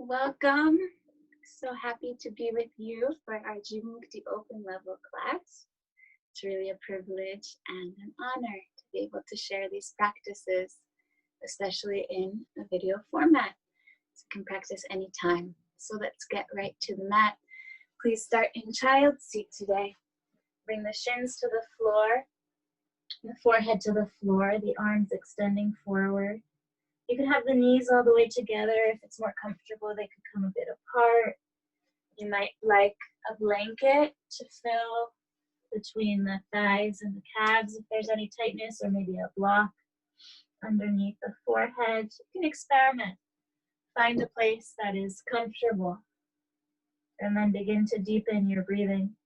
Welcome. So happy to be with you for our Jivamukti Open level class. It's really a privilege and an honor to be able to share these practices, especially in a video format. So you can practice anytime. So let's get right to the mat. Please start in child's seat today. Bring the shins to the floor, the forehead to the floor, the arms extending forward. You can have the knees all the way together. If it's more comfortable, they could come a bit apart. You might like a blanket to fill between the thighs and the calves if there's any tightness, or maybe a block underneath the forehead. You can experiment. Find a place that is comfortable. And then begin to deepen your breathing.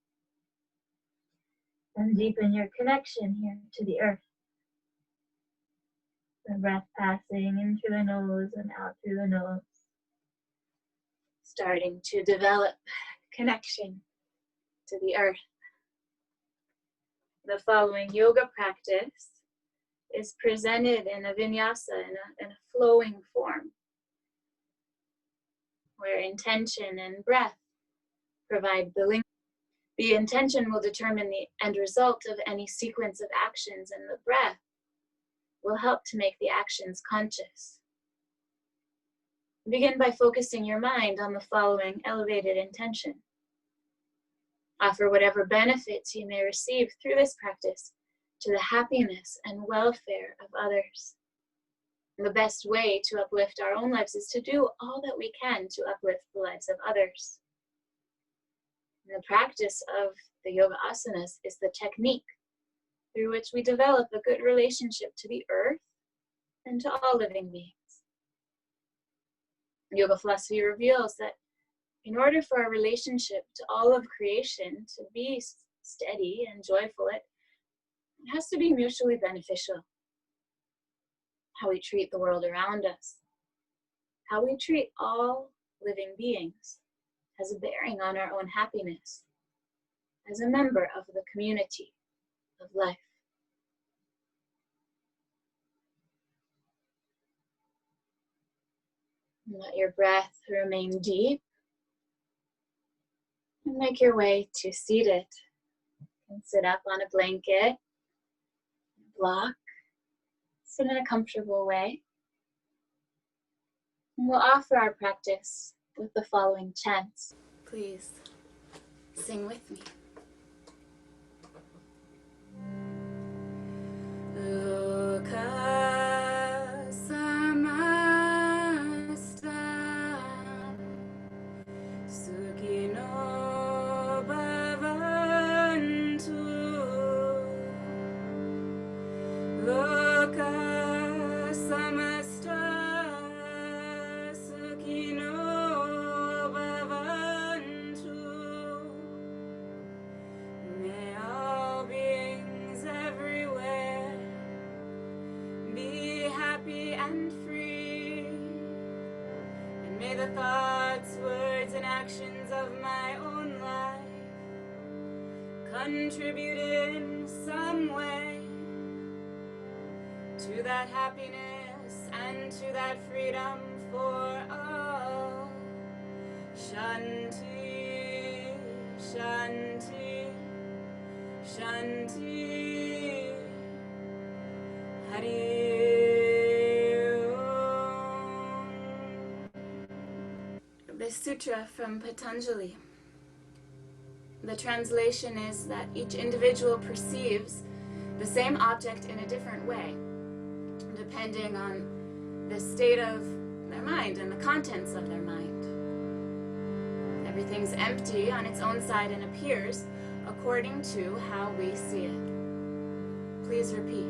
And deepen your connection here to the earth. The breath passing in through the nose and out through the nose. Starting to develop connection to the earth. The following yoga practice is presented in a vinyasa, in a flowing form, where intention and breath provide the link. The intention will determine the end result of any sequence of actions, and the breath will help to make the actions conscious. Begin by focusing your mind on the following elevated intention. Offer whatever benefits you may receive through this practice to the happiness and welfare of others. And the best way to uplift our own lives is to do all that we can to uplift the lives of others. And the practice of the yoga asanas is the technique through which we develop a good relationship to the earth and to all living beings. Yoga philosophy reveals that in order for our relationship to all of creation to be steady and joyful, it has to be mutually beneficial. How we treat the world around us, how we treat all living beings, has a bearing on our own happiness as a member of the community of life. Let your breath remain deep and make your way to seated. You can sit up on a blanket, block, sit in a comfortable way. And we'll offer our practice with the following chants. Please sing with me. The thoughts, words, and actions of my own life contribute in some way to that happiness and to that freedom for all. Shanti, Shanti, Shanti, Hari. This sutra from Patanjali. The translation is that each individual perceives the same object in a different way, depending on the state of their mind and the contents of their mind. Everything's empty on its own side and appears according to how we see it. Please repeat.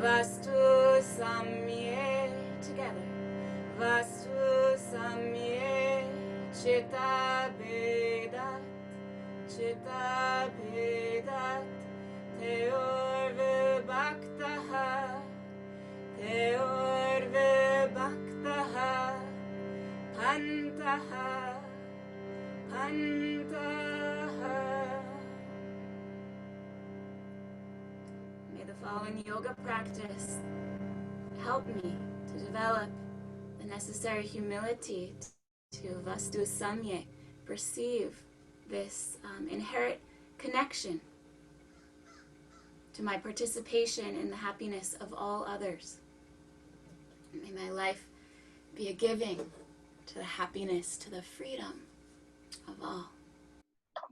Vastu samye, together. Vastu samye, chitta vedat, chitta vedat, teor vibhaktaha, teor vibhaktaha, pantaha, pantaha. May the following yoga practice help me to develop the necessary humility to vastu samye, perceive this inherent connection to my participation in the happiness of all others. May my life be a giving to the happiness, to the freedom of all.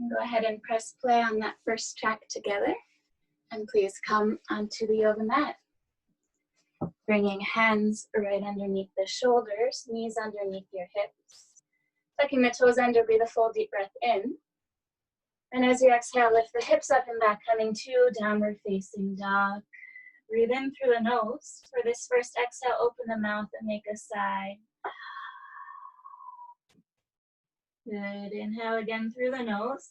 Go ahead and press play on that first track together. And please come onto the yoga mat. Bringing hands right underneath the shoulders, knees underneath your hips. Tucking the toes under, breathe a full deep breath in. And as you exhale, lift the hips up and back, coming to downward facing dog. Breathe in through the nose. For this first exhale, open the mouth and make a sigh. Good. Inhale again through the nose.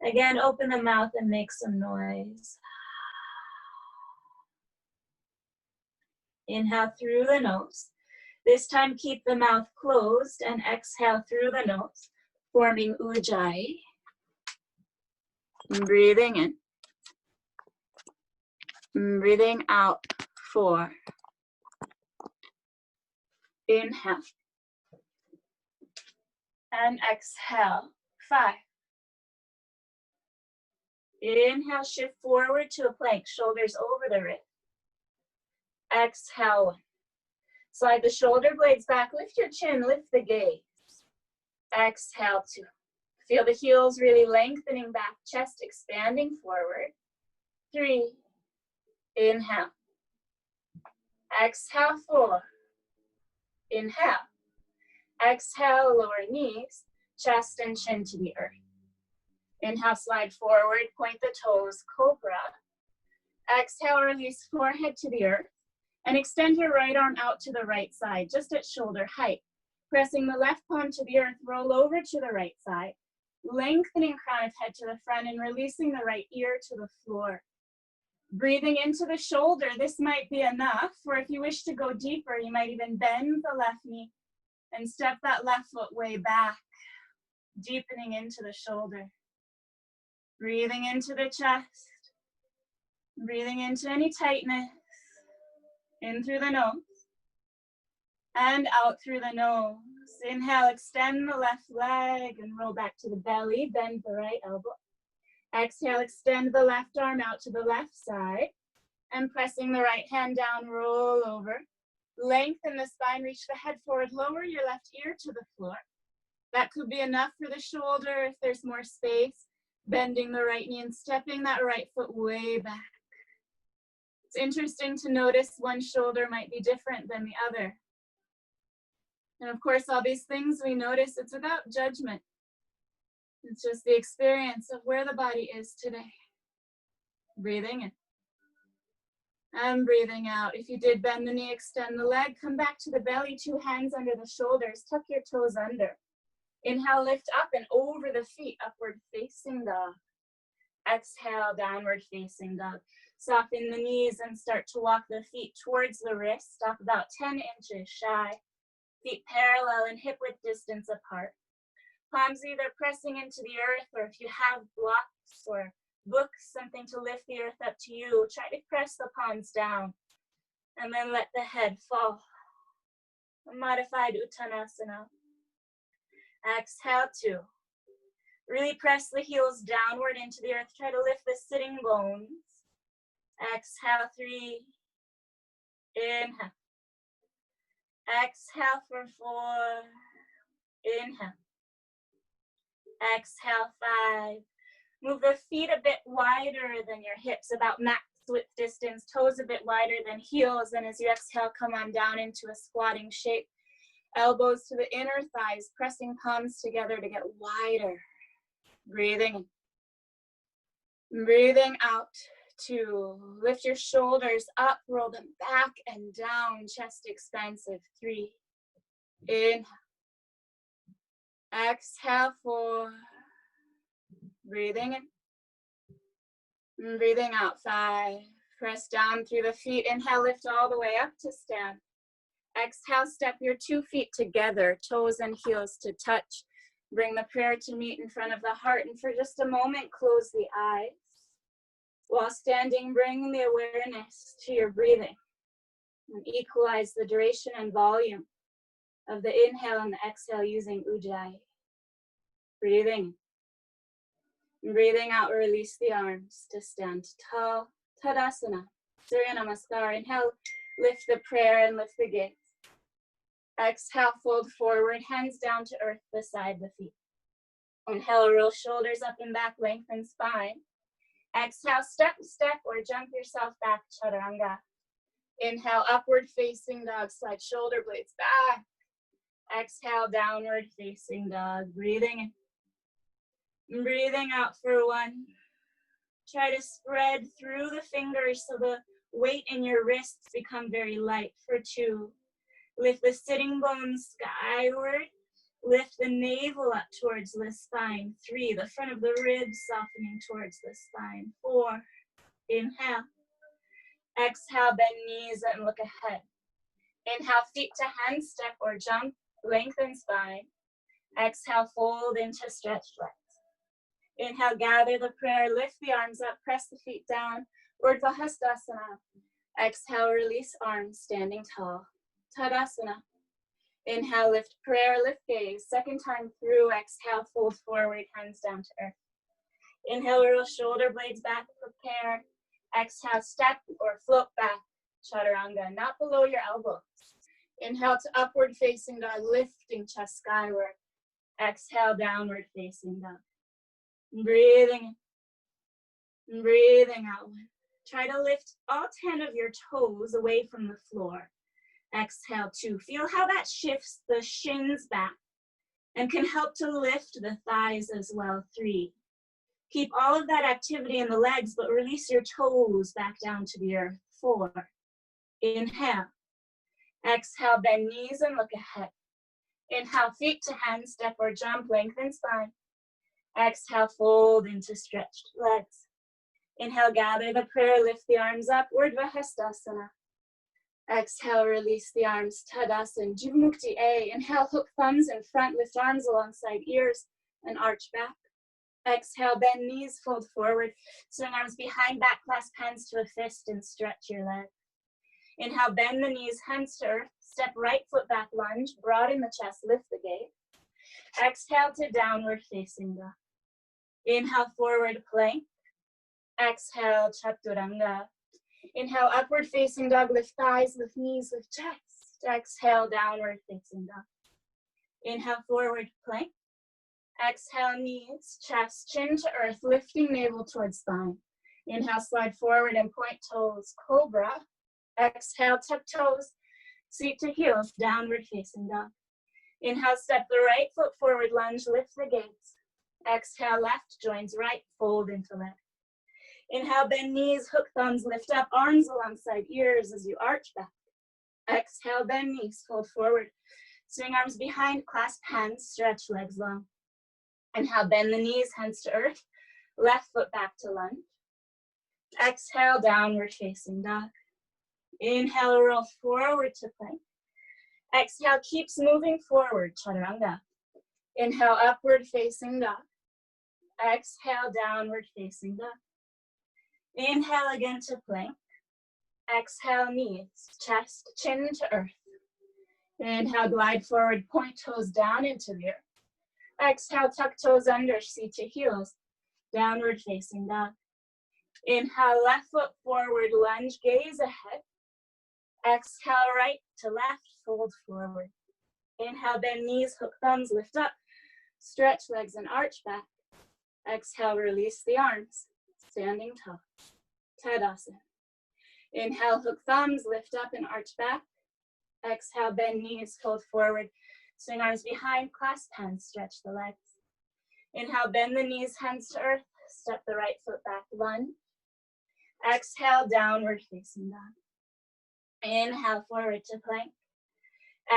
Again, open the mouth and make some noise. Inhale through the nose. This time, keep the mouth closed and exhale through the nose, forming Ujjayi. Breathing in. Breathing out, 4. Inhale. And exhale, 5. Inhale, shift forward to a plank, shoulders over the wrist. Exhale, 1. Slide the shoulder blades back, lift your chin, lift the gaze. Exhale, 2. Feel the heels really lengthening back, chest expanding forward. 3. Inhale. Exhale, 4. Inhale. Exhale, lower knees, chest and chin to the earth. Inhale, slide forward, point the toes, cobra. Exhale, release forehead to the earth. And extend your right arm out to the right side, just at shoulder height. Pressing the left palm to the earth, roll over to the right side. Lengthening crown of head to the front and releasing the right ear to the floor. Breathing into the shoulder, this might be enough, or if you wish to go deeper, you might even bend the left knee and step that left foot way back, deepening into the shoulder. Breathing into the chest, breathing into any tightness, in through the nose, and out through the nose. Inhale, extend the left leg and roll back to the belly, bend the right elbow. Exhale, extend the left arm out to the left side, and pressing the right hand down, roll over. Lengthen the spine, reach the head forward, lower your left ear to the floor. That could be enough for the shoulder if there's more space. Bending the right knee and stepping that right foot way back. It's interesting to notice one shoulder might be different than the other. And of course, all these things we notice, it's without judgment. It's just the experience of where the body is today. Breathing in. And breathing out. If you did bend the knee, extend the leg, come back to the belly, 2 hands under the shoulders, tuck your toes under. Inhale, lift up and over the feet, upward facing dog. Exhale, downward facing dog. Soften the knees and start to walk the feet towards the wrist. Stop about 10 inches shy. Feet parallel and hip width distance apart. Palms either pressing into the earth, or if you have blocks or books, something to lift the earth up to you, try to press the palms down. And then let the head fall. A modified Uttanasana. Exhale, 2. Really press the heels downward into the earth. Try to lift the sitting bones. Exhale, 3. Inhale. Exhale for 4. Inhale. Exhale, 5. Move the feet a bit wider than your hips, about max width distance, toes a bit wider than heels. And as you exhale, come on down into a squatting shape. Elbows to the inner thighs, pressing palms together to get wider. Breathing in. Breathing out. 2. Lift your shoulders up, roll them back and down, chest expansive. 3. Inhale. Exhale, 4. Breathing in. Breathing out, 5. Press down through the feet. Inhale, lift all the way up to stand. Exhale, step your 2 feet together, toes and heels to touch. Bring the prayer to meet in front of the heart, and for just a moment, close the eyes. While standing, bring the awareness to your breathing and equalize the duration and volume of the inhale and the exhale using Ujjayi. Breathing. Breathing out, release the arms to stand tall. Tadasana. Surya Namaskar. Inhale, lift the prayer and lift the gaze. Exhale, fold forward, hands down to earth beside the feet. Inhale, roll shoulders up and back, lengthen spine. Exhale, step or jump yourself back, chaturanga. Inhale, upward facing dog, slide shoulder blades back. Exhale, downward facing dog. Breathing in. Breathing out for one. Try to spread through the fingers so the weight in your wrists become very light for two. Lift the sitting bones skyward. Lift the navel up towards the spine. 3, the front of the ribs softening towards the spine. 4, inhale. Exhale, bend knees and look ahead. Inhale, feet to hand step or jump, lengthen spine. Exhale, fold into stretched legs. Inhale, gather the prayer, lift the arms up, press the feet down, Urdhva Hastasana. Exhale, release arms, standing tall. Tadasana. Inhale, lift prayer, lift gaze. Second time through, exhale, fold forward, hands down to earth. Inhale, roll shoulder blades back, prepare. Exhale, step or float back, chaturanga, not below your elbows. Inhale to upward facing dog, lifting chest skyward. Exhale, downward facing dog. Breathing in, breathing out. Try to lift all 10 of your toes away from the floor. Exhale, 2. Feel how that shifts the shins back and can help to lift the thighs as well. 3. Keep all of that activity in the legs, but release your toes back down to the earth. 4. Inhale. Exhale, bend knees and look ahead. Inhale, feet to hand, step or jump, lengthen spine. Exhale, fold into stretched legs. Inhale, gather the prayer, lift the arms up, Urdhva Hastasana. Exhale, release the arms, Tadasana, Jivamukti A. Inhale, hook thumbs in front, lift arms alongside ears and arch back. Exhale, bend knees, fold forward. Swing arms behind, back, clasp hands to a fist and stretch your legs. Inhale, bend the knees, hands to earth. Step right foot back, lunge, broaden the chest, lift the gaze. Exhale to downward facing dog. Inhale, forward plank. Exhale, chaturanga. Inhale, upward facing dog, lift thighs, lift knees, lift chest. Exhale, downward facing dog. Inhale, forward plank. Exhale, knees, chest, chin to earth, lifting navel towards spine. Inhale, slide forward and point toes, cobra. Exhale, tuck toes, seat to heels, downward facing dog. Inhale, step the right foot forward, lunge, lift the gaze. Exhale, left, joins right, fold into left. Inhale, bend knees, hook thumbs, lift up, arms alongside ears as you arch back. Exhale, bend knees, fold forward. Swing arms behind, clasp hands, stretch legs long. Inhale, bend the knees, hands to earth, left foot back to lunge. Exhale, downward facing dog. Inhale, roll forward to plank. Exhale, keeps moving forward, chaturanga. Inhale, upward facing dog. Exhale, downward facing dog. Inhale again to plank. Exhale, knees, chest, chin to earth. Inhale, glide forward, point toes down into the earth. Exhale, tuck toes under, seat to heels, downward facing dog. Inhale, left foot forward, lunge, gaze ahead. Exhale, right to left, fold forward. Inhale, bend knees, hook thumbs, lift up, stretch legs and arch back. Exhale, release the arms, standing tall. Tadasana. Inhale, hook thumbs, lift up and arch back. Exhale, bend knees, fold forward. Swing arms behind, clasp hands, stretch the legs. Inhale, bend the knees, hands to earth. Step the right foot back, lunge. Exhale, downward facing dog. Inhale, forward to plank.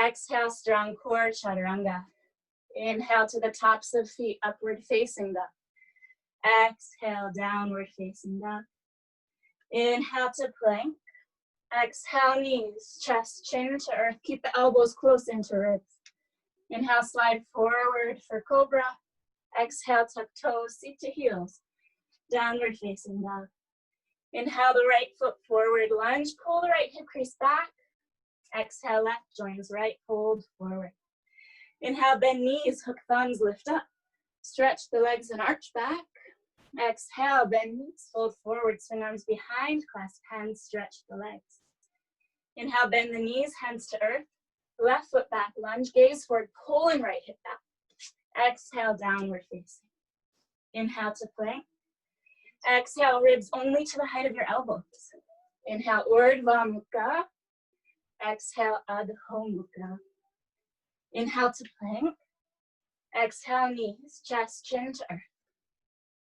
Exhale, strong core, chaturanga. Inhale to the tops of feet, upward facing dog. Exhale, downward facing dog. Inhale to plank. Exhale, knees, chest, chin to earth. Keep the elbows close into ribs. Inhale, slide forward for cobra. Exhale, tuck toes, seat to heels. Downward facing dog. Inhale the right foot forward, lunge. Pull the right hip crease back. Exhale, left joins right, fold forward. Inhale, bend knees, hook thumbs, lift up. Stretch the legs and arch back. Exhale, bend knees, fold forward, swing arms behind, clasp hands, stretch the legs. Inhale, bend the knees, hands to earth. Left foot back, lunge, gaze forward, pulling right hip back. Exhale, downward facing. Inhale to plank. Exhale, ribs only to the height of your elbows. Inhale, Urdhva Mukha. Exhale, Adho Mukha. Inhale to plank. Exhale, knees, chest, chin to earth.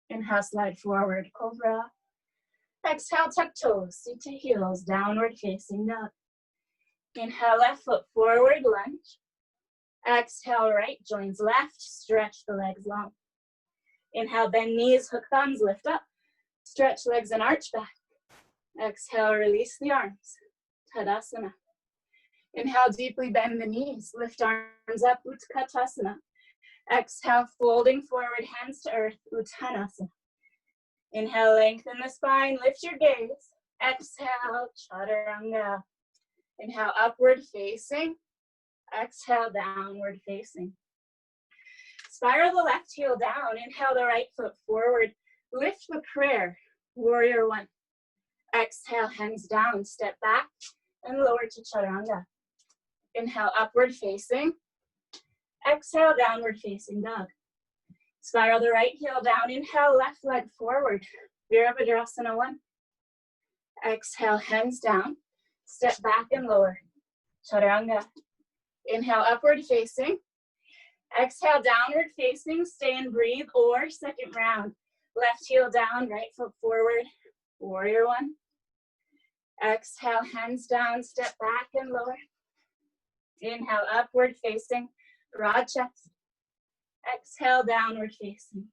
Inhale, slide forward, cobra. Exhale, tuck toes, seat to heels, downward facing dog. Inhale, left foot forward, lunge. Exhale, right joins left, stretch the legs long. Inhale, bend knees, hook thumbs, lift up. Stretch legs and arch back. Exhale, release the arms, Tadasana. Inhale, deeply bend the knees, lift arms up, Utkatasana. Exhale, folding forward, hands to earth, Uttanasana. Inhale, lengthen the spine, lift your gaze. Exhale, Chaturanga. Inhale, upward facing. Exhale, downward facing. Spiral the left heel down. Inhale the right foot forward. Lift the prayer, warrior one. Exhale, hands down, step back and lower to Chaturanga. Inhale, upward facing. Exhale, downward facing dog. Spiral the right heel down. Inhale, left leg forward. Virabhadrasana 1. Exhale, hands down. Step back and lower. Chaturanga. Inhale, upward facing. Exhale, downward facing. Stay and breathe. Or second round. Left heel down, right foot forward. Warrior 1. Exhale, hands down. Step back and lower. Inhale, upward facing. Broad chest. Exhale, downward facing.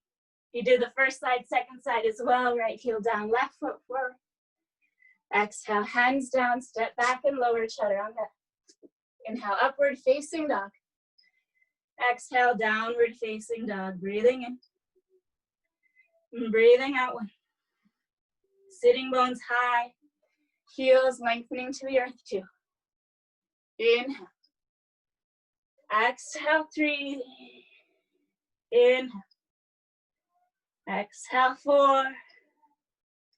You do the first side, second side as well. Right heel down, left foot forward. Exhale, hands down, step back and lower, Chaturanga. Inhale, upward facing dog. Exhale, downward facing dog. Breathing in. And breathing out 1. Sitting bones high. Heels lengthening to the earth 2. Inhale. Exhale, 3. Inhale. Exhale, 4.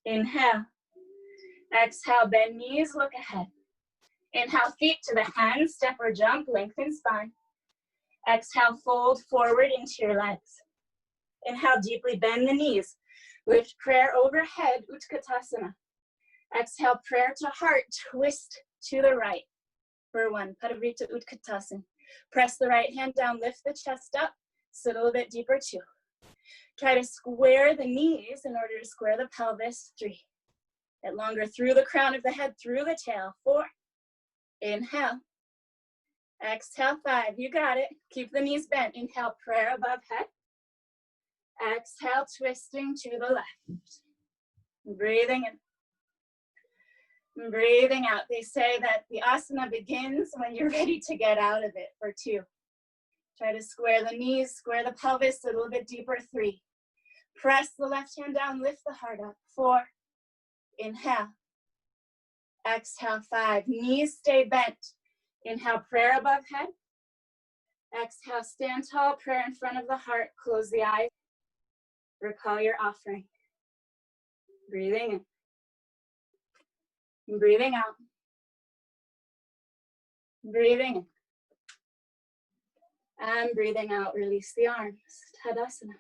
Inhale. Exhale, bend knees, look ahead. Inhale, feet to the hands, step or jump, lengthen spine. Exhale, fold forward into your legs. Inhale, deeply bend the knees. Lift prayer overhead, Utkatasana. Exhale, prayer to heart, twist to the right. For 1, Parivrtta Utkatasana. Press the right hand down, lift the chest up, sit a little bit deeper 2. Try to square the knees in order to square the pelvis 3. Get longer through the crown of the head, through the tail 4. Inhale. Exhale 5, you got it. Keep the knees bent. Inhale, prayer above head. Exhale, twisting to the left. Breathing in. And breathing out. They say that the asana begins when you're ready to get out of it for 2. Try to square the knees, square the pelvis a little bit deeper 3. Press the left hand down, lift the heart up 4. Inhale. Exhale 5. Knees stay bent. Inhale, prayer above head. Exhale, stand tall, prayer in front of the heart. Close the eyes. Recall your offering. Breathing in. And breathing out. Breathing in. And breathing out, release the arms. Tadasana.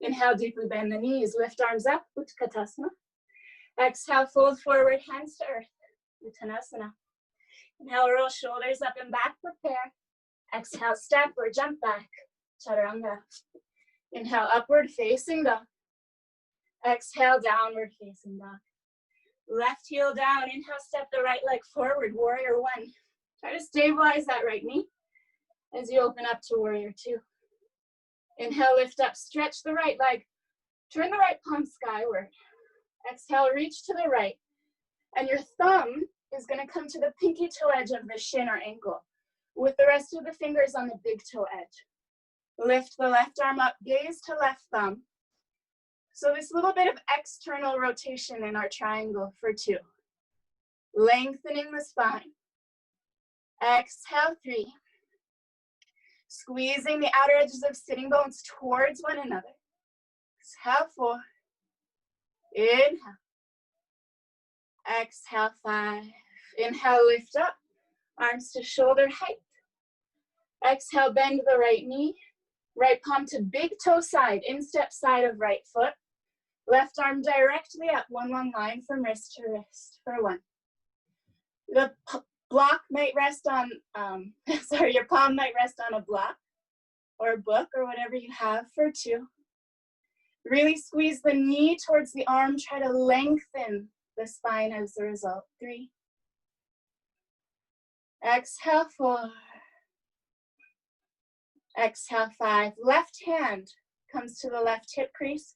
Inhale, deeply bend the knees. Lift arms up, Utkatasana. Exhale, fold forward, hands to earth. Uttanasana. Inhale, roll shoulders up and back, prepare. Exhale, step or jump back, Chaturanga. Inhale, upward facing dog. Exhale, downward facing dog. Left heel down, inhale, step the right leg forward, warrior 1. Try to stabilize that right knee as you open up to warrior 2. Inhale, lift up, stretch the right leg. Turn the right palm skyward. Exhale, reach to the right. And your thumb is going to come to the pinky toe edge of the shin or ankle, with the rest of the fingers on the big toe edge. Lift the left arm up, gaze to left thumb. So this little bit of external rotation in our triangle for 2. Lengthening the spine. Exhale, 3. Squeezing the outer edges of sitting bones towards one another. Exhale, 4. Inhale. Exhale, 5. Inhale, lift up. Arms to shoulder height. Exhale, bend the right knee. Right palm to big toe side, instep side of right foot. Left arm directly up, one long line from wrist to wrist for 1. The block might rest on, your palm might rest on a block or a book or whatever you have for 2. Really squeeze the knee towards the arm. Try to lengthen the spine as a result. 3. Exhale, 4. Exhale, 5. Left hand comes to the left hip crease.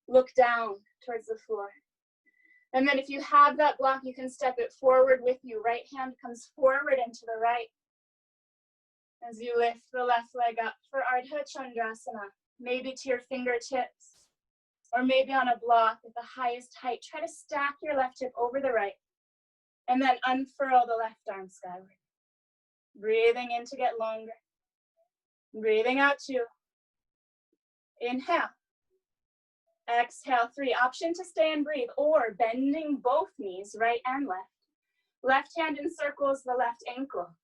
Look down towards the floor. And then if you have that block, you can step it forward with you. Right hand comes forward and to the right. As you lift the left leg up for Ardha Chandrasana, maybe to your fingertips, or maybe on a block at the highest height. Try to stack your left hip over the right, and then unfurl the left arm skyward. Breathing in to get longer. Breathing out 2. Inhale. Exhale, 3. Option to stay and breathe, or bending both knees, right and left. Left hand encircles the left ankle.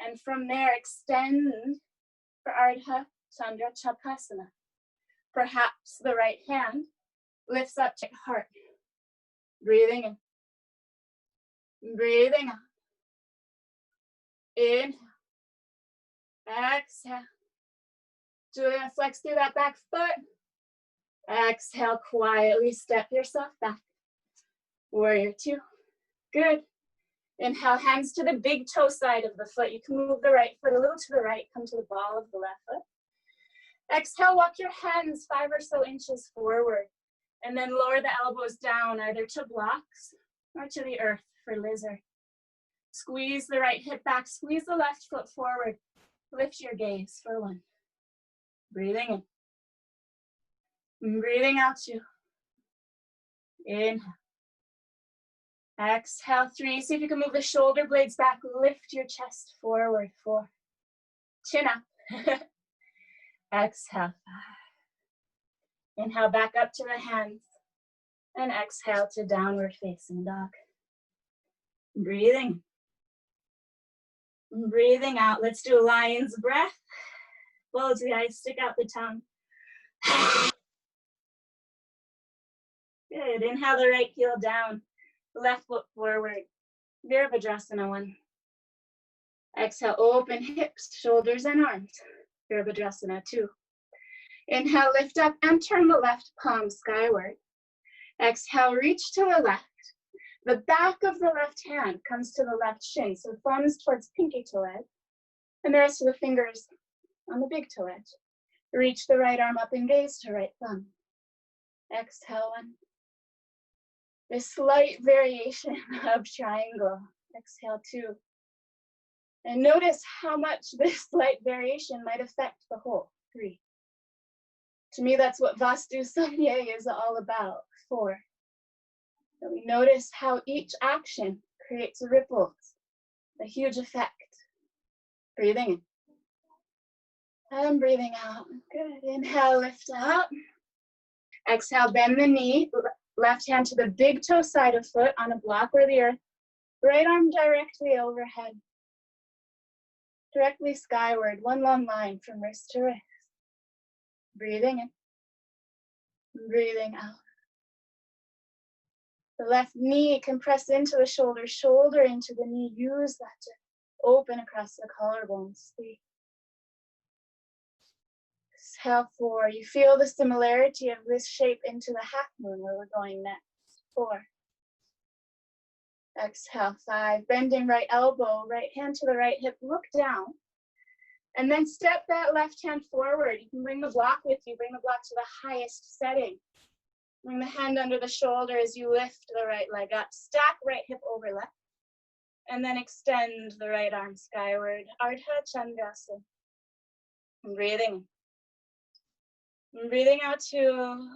And from there, extend for Ardha Chandrasana, chapasana. Perhaps the right hand lifts up to heart. Breathing in. Breathing out. Inhale. Exhale. Julia, flex through that back foot. Exhale, quietly step yourself back. Warrior 2. Good. Inhale, hands to the big toe side of the foot. You can move the right foot a little to the right, come to the ball of the left foot. Exhale, walk your hands 5 or so inches forward, and then lower the elbows down, either to blocks or to the earth for lizard. Squeeze the right hip back, squeeze the left foot forward. Lift your gaze for 1. Breathing in. Breathing out 2. Inhale. Exhale, 3. See if you can move the shoulder blades back. Lift your chest forward. 4. Chin up. Exhale, 5. Inhale back up to the hands. And exhale to downward facing dog. Breathing. Breathing out. Let's do a lion's breath. Close the eyes, stick out the tongue. Good. Inhale the right heel down. Left foot forward. Virabhadrasana 1. Exhale, open hips, shoulders, and arms. Virabhadrasana 2. Inhale, lift up and turn the left palm skyward. Exhale, reach to the left. The back of the left hand comes to the left shin, so thumbs towards pinky toe edge, and the rest of the fingers on the big toe edge. Reach the right arm up and gaze to right thumb. Exhale 1. This slight variation of triangle. Exhale 2. And notice how much this slight variation might affect the whole. 3. To me, that's what Vastu Samye is all about. 4. And we notice how each action creates ripples, a huge effect. Breathing in. And breathing out. Good. Inhale, lift up. Exhale, bend the knee. Left hand to the big toe side of foot on a block or the earth. Right arm directly overhead. Directly skyward, 1 long line from wrist to wrist. Breathing in. Breathing out. The left knee can press into the shoulder, shoulder into the knee. Use that to open across the collarbones. 3. Exhale 4. You feel the similarity of this shape into the half moon where we're going next. 4. Exhale 5. Bending right elbow, right hand to the right hip. Look down. And then step that left hand forward. You can bring the block with you. Bring the block to the highest setting. Bring the hand under the shoulder as you lift the right leg up. Stack right hip over left. And then extend the right arm skyward. Ardha Chandrasana. Breathing. And breathing out 2.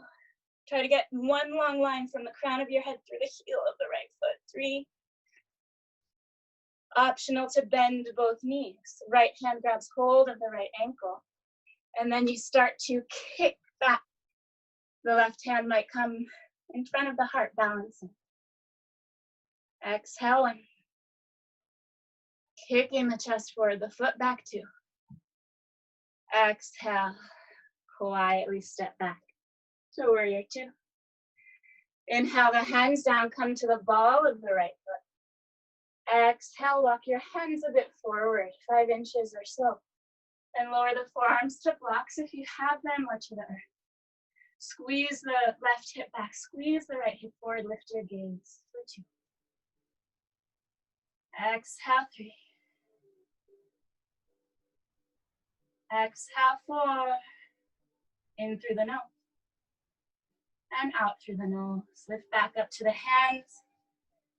Try to get 1 long line from the crown of your head through the heel of the right foot. 3. Optional to bend both knees. Right hand grabs hold of the right ankle. And then you start to kick back. The left hand might come in front of the heart, balancing. Exhaling. Kicking the chest forward, the foot back too. Exhale. Quietly step back to warrior two. Inhale the hands down, come to the ball of the right foot. Exhale, walk your hands a bit forward, 5 inches or so. And lower the forearms to blocks if you have them, or to the earth. Squeeze the left hip back, squeeze the right hip forward, lift your gaze for 2. Exhale 3. Exhale 4. In through the nose. And out through the nose. Lift back up to the hands.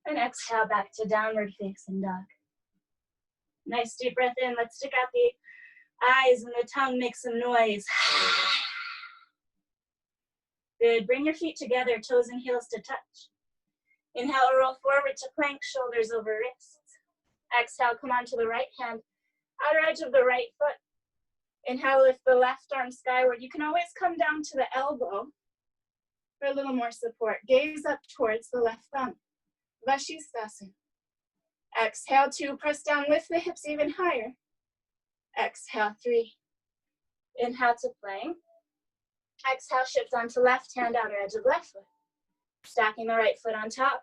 And exhale back to downward facing dog. Nice deep breath in. Let's stick out the eyes and the tongue, make some noise. Good. Bring your feet together, toes and heels to touch. Inhale, roll forward to plank, shoulders over wrists. Exhale, come onto the right hand, outer edge of the right foot. Inhale, lift the left arm skyward. You can always come down to the elbow for a little more support. Gaze up towards the left thumb. Vashisthasana. Exhale 2, press down, lift the hips even higher. Exhale 3. Inhale to plank. Exhale, shift onto left hand, outer edge of left foot. Stacking the right foot on top.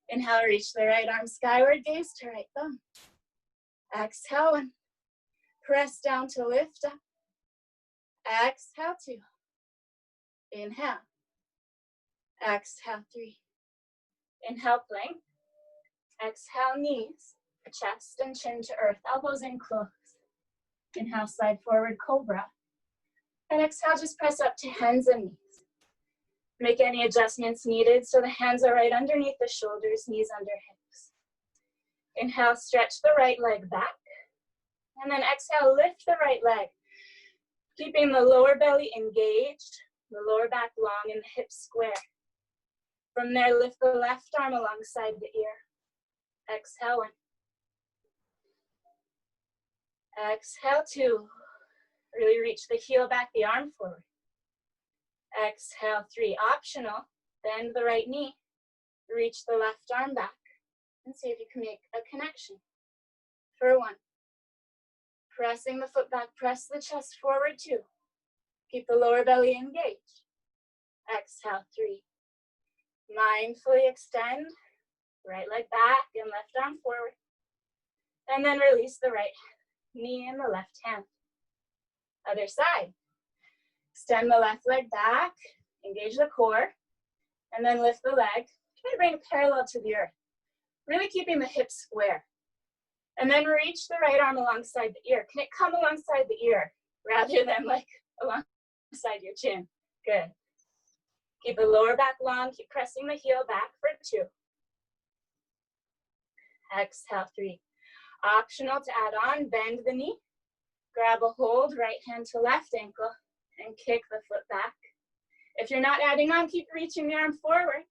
Inhale, reach the right arm skyward, gaze to right thumb. Exhale 1. Press down to lift up. Exhale 2. Inhale. Exhale 3. Inhale, plank. Exhale, knees, chest and chin to earth, elbows in close. Inhale, slide forward, cobra. And exhale, just press up to hands and knees. Make any adjustments needed so the hands are right underneath the shoulders, knees under hips. Inhale, stretch the right leg back. And then exhale, lift the right leg. Keeping the lower belly engaged, the lower back long and the hips square. From there, lift the left arm alongside the ear. Exhale 1. Exhale 2. Really reach the heel back, the arm forward. Exhale 3. Optional, bend the right knee. Reach the left arm back. And see if you can make a connection. For 1. Pressing the foot back, press the chest forward 2. Keep the lower belly engaged. Exhale 3. Mindfully extend. Right leg back and left arm forward. And then release the right knee and the left hand. Other side. Extend the left leg back, engage the core, and then lift the leg. Try to bring it parallel to the earth. Really keeping the hips square. And then reach the right arm alongside the ear. Can it come alongside the ear rather than like alongside your chin? Good. Keep the lower back long, keep pressing the heel back for 2. Exhale 3. Optional to add on, bend the knee. Grab a hold, right hand to left ankle, and kick the foot back. If you're not adding on, keep reaching the arm forward.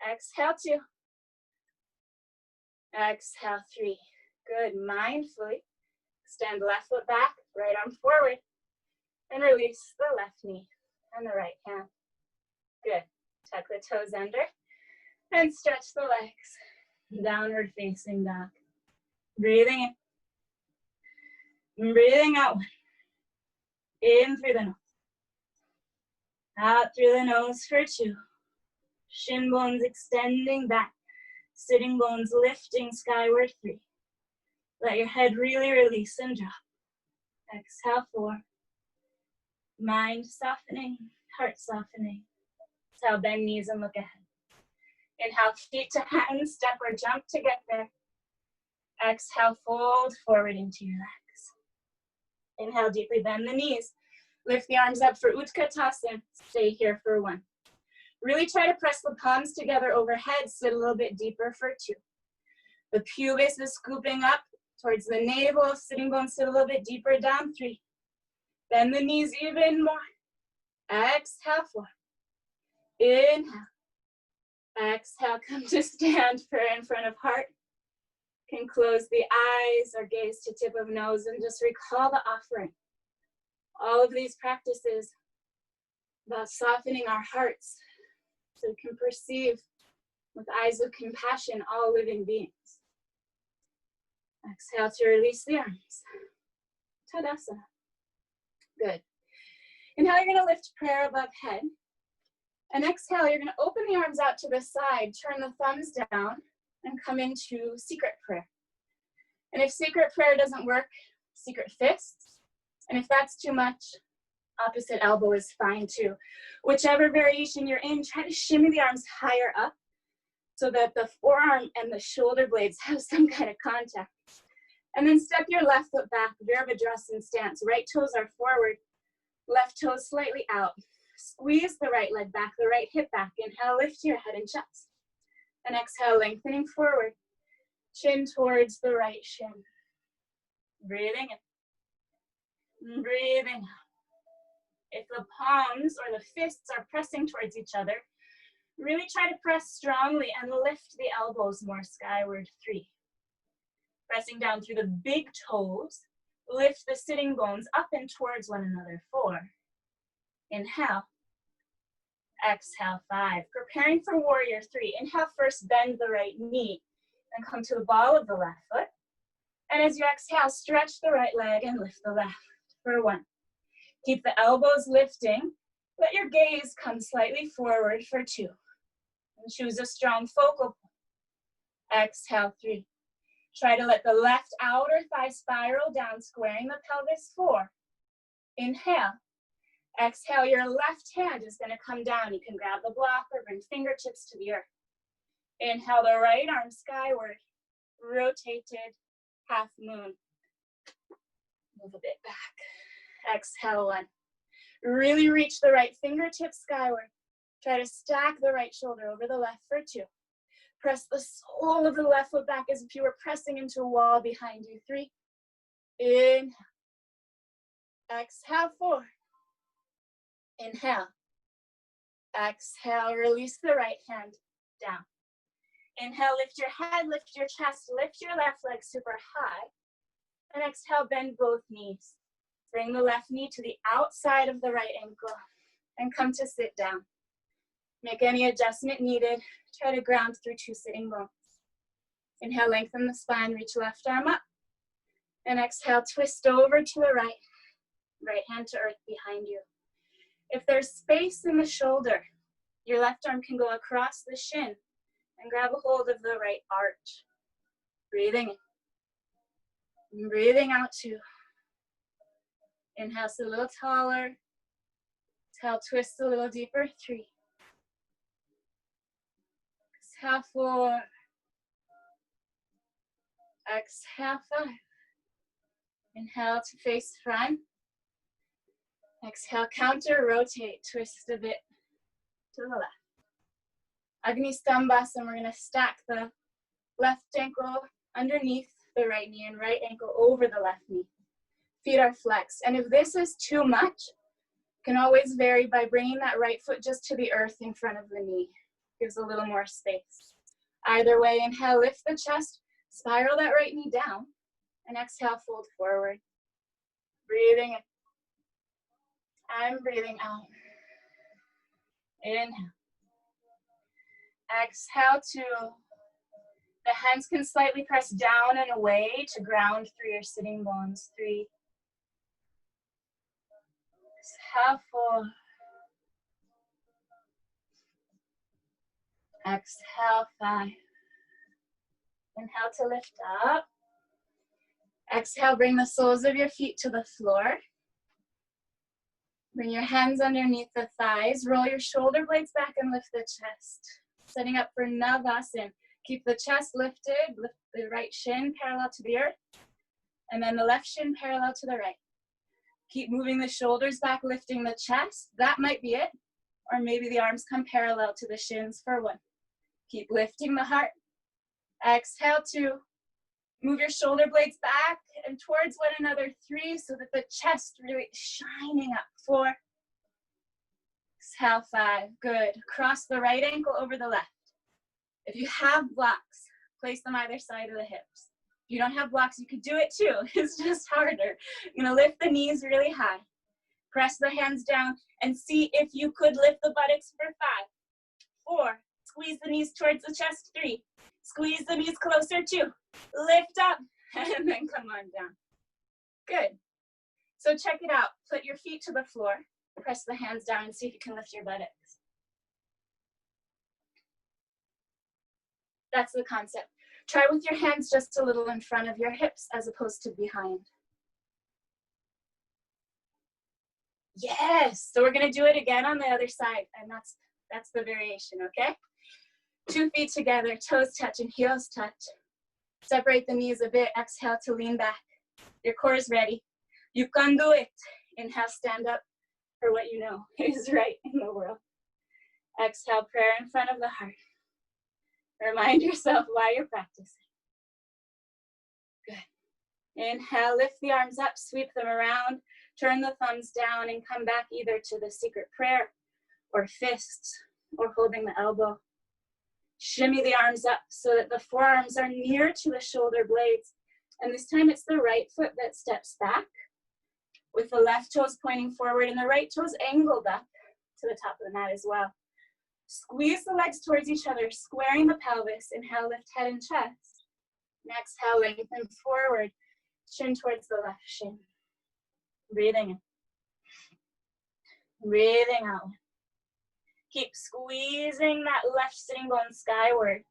Exhale 2. Exhale 3. Good. Mindfully extend left foot back, right arm forward, and release the left knee and the right hand. Good. Tuck the toes under and stretch the legs. Downward facing dog. Breathing in. Breathing out. In through the nose. Out through the nose for 2. Shin bones extending back. Sitting bones lifting skyward 3. Let your head really release and drop. Exhale 4. Mind softening, heart softening. Exhale, bend knees and look ahead. Inhale, feet to hands, step or jump to get there. Exhale, fold forward into your legs. Inhale, deeply bend the knees. Lift the arms up for Utkatasana. Stay here for 1. Really try to press the palms together overhead. Sit a little bit deeper for 2. The pubis is scooping up towards the navel. Sitting bones sit a little bit deeper down. 3. Bend the knees even more. Exhale 4. Inhale. Exhale, come to stand for in front of heart. Can close the eyes or gaze to tip of nose and just recall the offering. All of these practices about softening our hearts so we can perceive with eyes of compassion all living beings. Exhale to release the arms. Tadasana. Good. Inhale, you're going to lift prayer above head. And exhale, you're going to open the arms out to the side, turn the thumbs down, and come into secret prayer. And if secret prayer doesn't work, secret fists. And if that's too much, opposite elbow is fine too. Whichever variation you're in, try to shimmy the arms higher up so that the forearm and the shoulder blades have some kind of contact. And then step your left foot back, Virabhadrasana stance. Right toes are forward, left toes slightly out. Squeeze the right leg back, the right hip back. Inhale, lift your head and chest. And exhale, lengthening forward. Chin towards the right shin. Breathing in. Breathing out. If the palms or the fists are pressing towards each other, really try to press strongly and lift the elbows more skyward. 3. Pressing down through the big toes. Lift the sitting bones up and towards one another. 4. Inhale. Exhale. 5. Preparing for warrior 3. Inhale first, bend the right knee. And come to the ball of the left foot. And as you exhale, stretch the right leg and lift the left for 1. Keep the elbows lifting. Let your gaze come slightly forward for 2. And choose a strong focal point. Exhale. 3. Try to let the left outer thigh spiral down, squaring the pelvis. 4. Inhale. Exhale, your left hand is going to come down. You can grab the block or bring fingertips to the earth. Inhale, the right arm skyward. Rotated half moon. Move a bit back. Exhale. 1. Really reach the right fingertips skyward. Try to stack the right shoulder over the left for 2. Press the sole of the left foot back as if you were pressing into a wall behind you. 3. Inhale. Exhale. 4. Inhale. Exhale. Release the right hand down. Inhale, lift your head, lift your chest, lift your left leg super high. And exhale, bend both knees. Bring the left knee to the outside of the right ankle and come to sit down. Make any adjustment needed. Try to ground through 2 sitting bones. Inhale, lengthen the spine, reach left arm up. And exhale, twist over to the right. Right hand to earth behind you. If there's space in the shoulder, your left arm can go across the shin and grab a hold of the right arch. Breathing in. And breathing out 2. Inhale, sit a little taller. Exhale, twist a little deeper. 3. Exhale, 4. Exhale, 5. Inhale to face front. Exhale, counter, rotate, twist a bit to the left. Agni Stambhasana, we're going to stack the left ankle underneath the right knee and right ankle over the left knee. Feet are flexed. And if this is too much, can always vary by bringing that right foot just to the earth in front of the knee. Gives a little more space. Either way, inhale, lift the chest, spiral that right knee down, and exhale, fold forward. Breathing in. And breathing out. Inhale. Exhale, 2. The hands can slightly press down and away to ground through your sitting bones. 3. Exhale, 4. Exhale, 5. Inhale to lift up. Exhale, bring the soles of your feet to the floor. Bring your hands underneath the thighs. Roll your shoulder blades back and lift the chest. Setting up for Navasana. Keep the chest lifted. Lift the right shin parallel to the earth. And then the left shin parallel to the right. Keep moving the shoulders back, lifting the chest. That might be it. Or maybe the arms come parallel to the shins for 1. Keep lifting the heart. Exhale, 2. Move your shoulder blades back and towards one another. 3, so that the chest really is shining up. 4. Exhale, 5. Good. Cross the right ankle over the left. If you have blocks, place them either side of the hips. If you don't have blocks, you could do it too. It's just harder. You're gonna lift the knees really high. Press the hands down and see if you could lift the buttocks for 5, 4, squeeze the knees towards the chest, 3, squeeze the knees closer, 2, lift up, and then come on down. Good. So check it out. Put your feet to the floor, press the hands down and see if you can lift your buttocks. That's the concept. Try with your hands just a little in front of your hips as opposed to behind. Yes, so we're gonna do it again on the other side, and that's the variation, okay? 2 feet together, toes touch and heels touch. Separate the knees a bit, exhale to lean back. Your core is ready. You can do it. Inhale, stand up for what you know is right in the world. Exhale, prayer in front of the heart. Remind yourself why you're practicing. Good. Inhale, lift the arms up, sweep them around, turn the thumbs down and come back either to the secret prayer or fists or holding the elbow. Shimmy the arms up so that the forearms are near to the shoulder blades. And this time it's the right foot that steps back with the left toes pointing forward and the right toes angled up to the top of the mat as well. Squeeze the legs towards each other, squaring the pelvis. Inhale, lift head and chest. And exhale, lengthen forward, chin towards the left shin. Breathing in. Breathing out. Keep squeezing that left sitting bone skyward.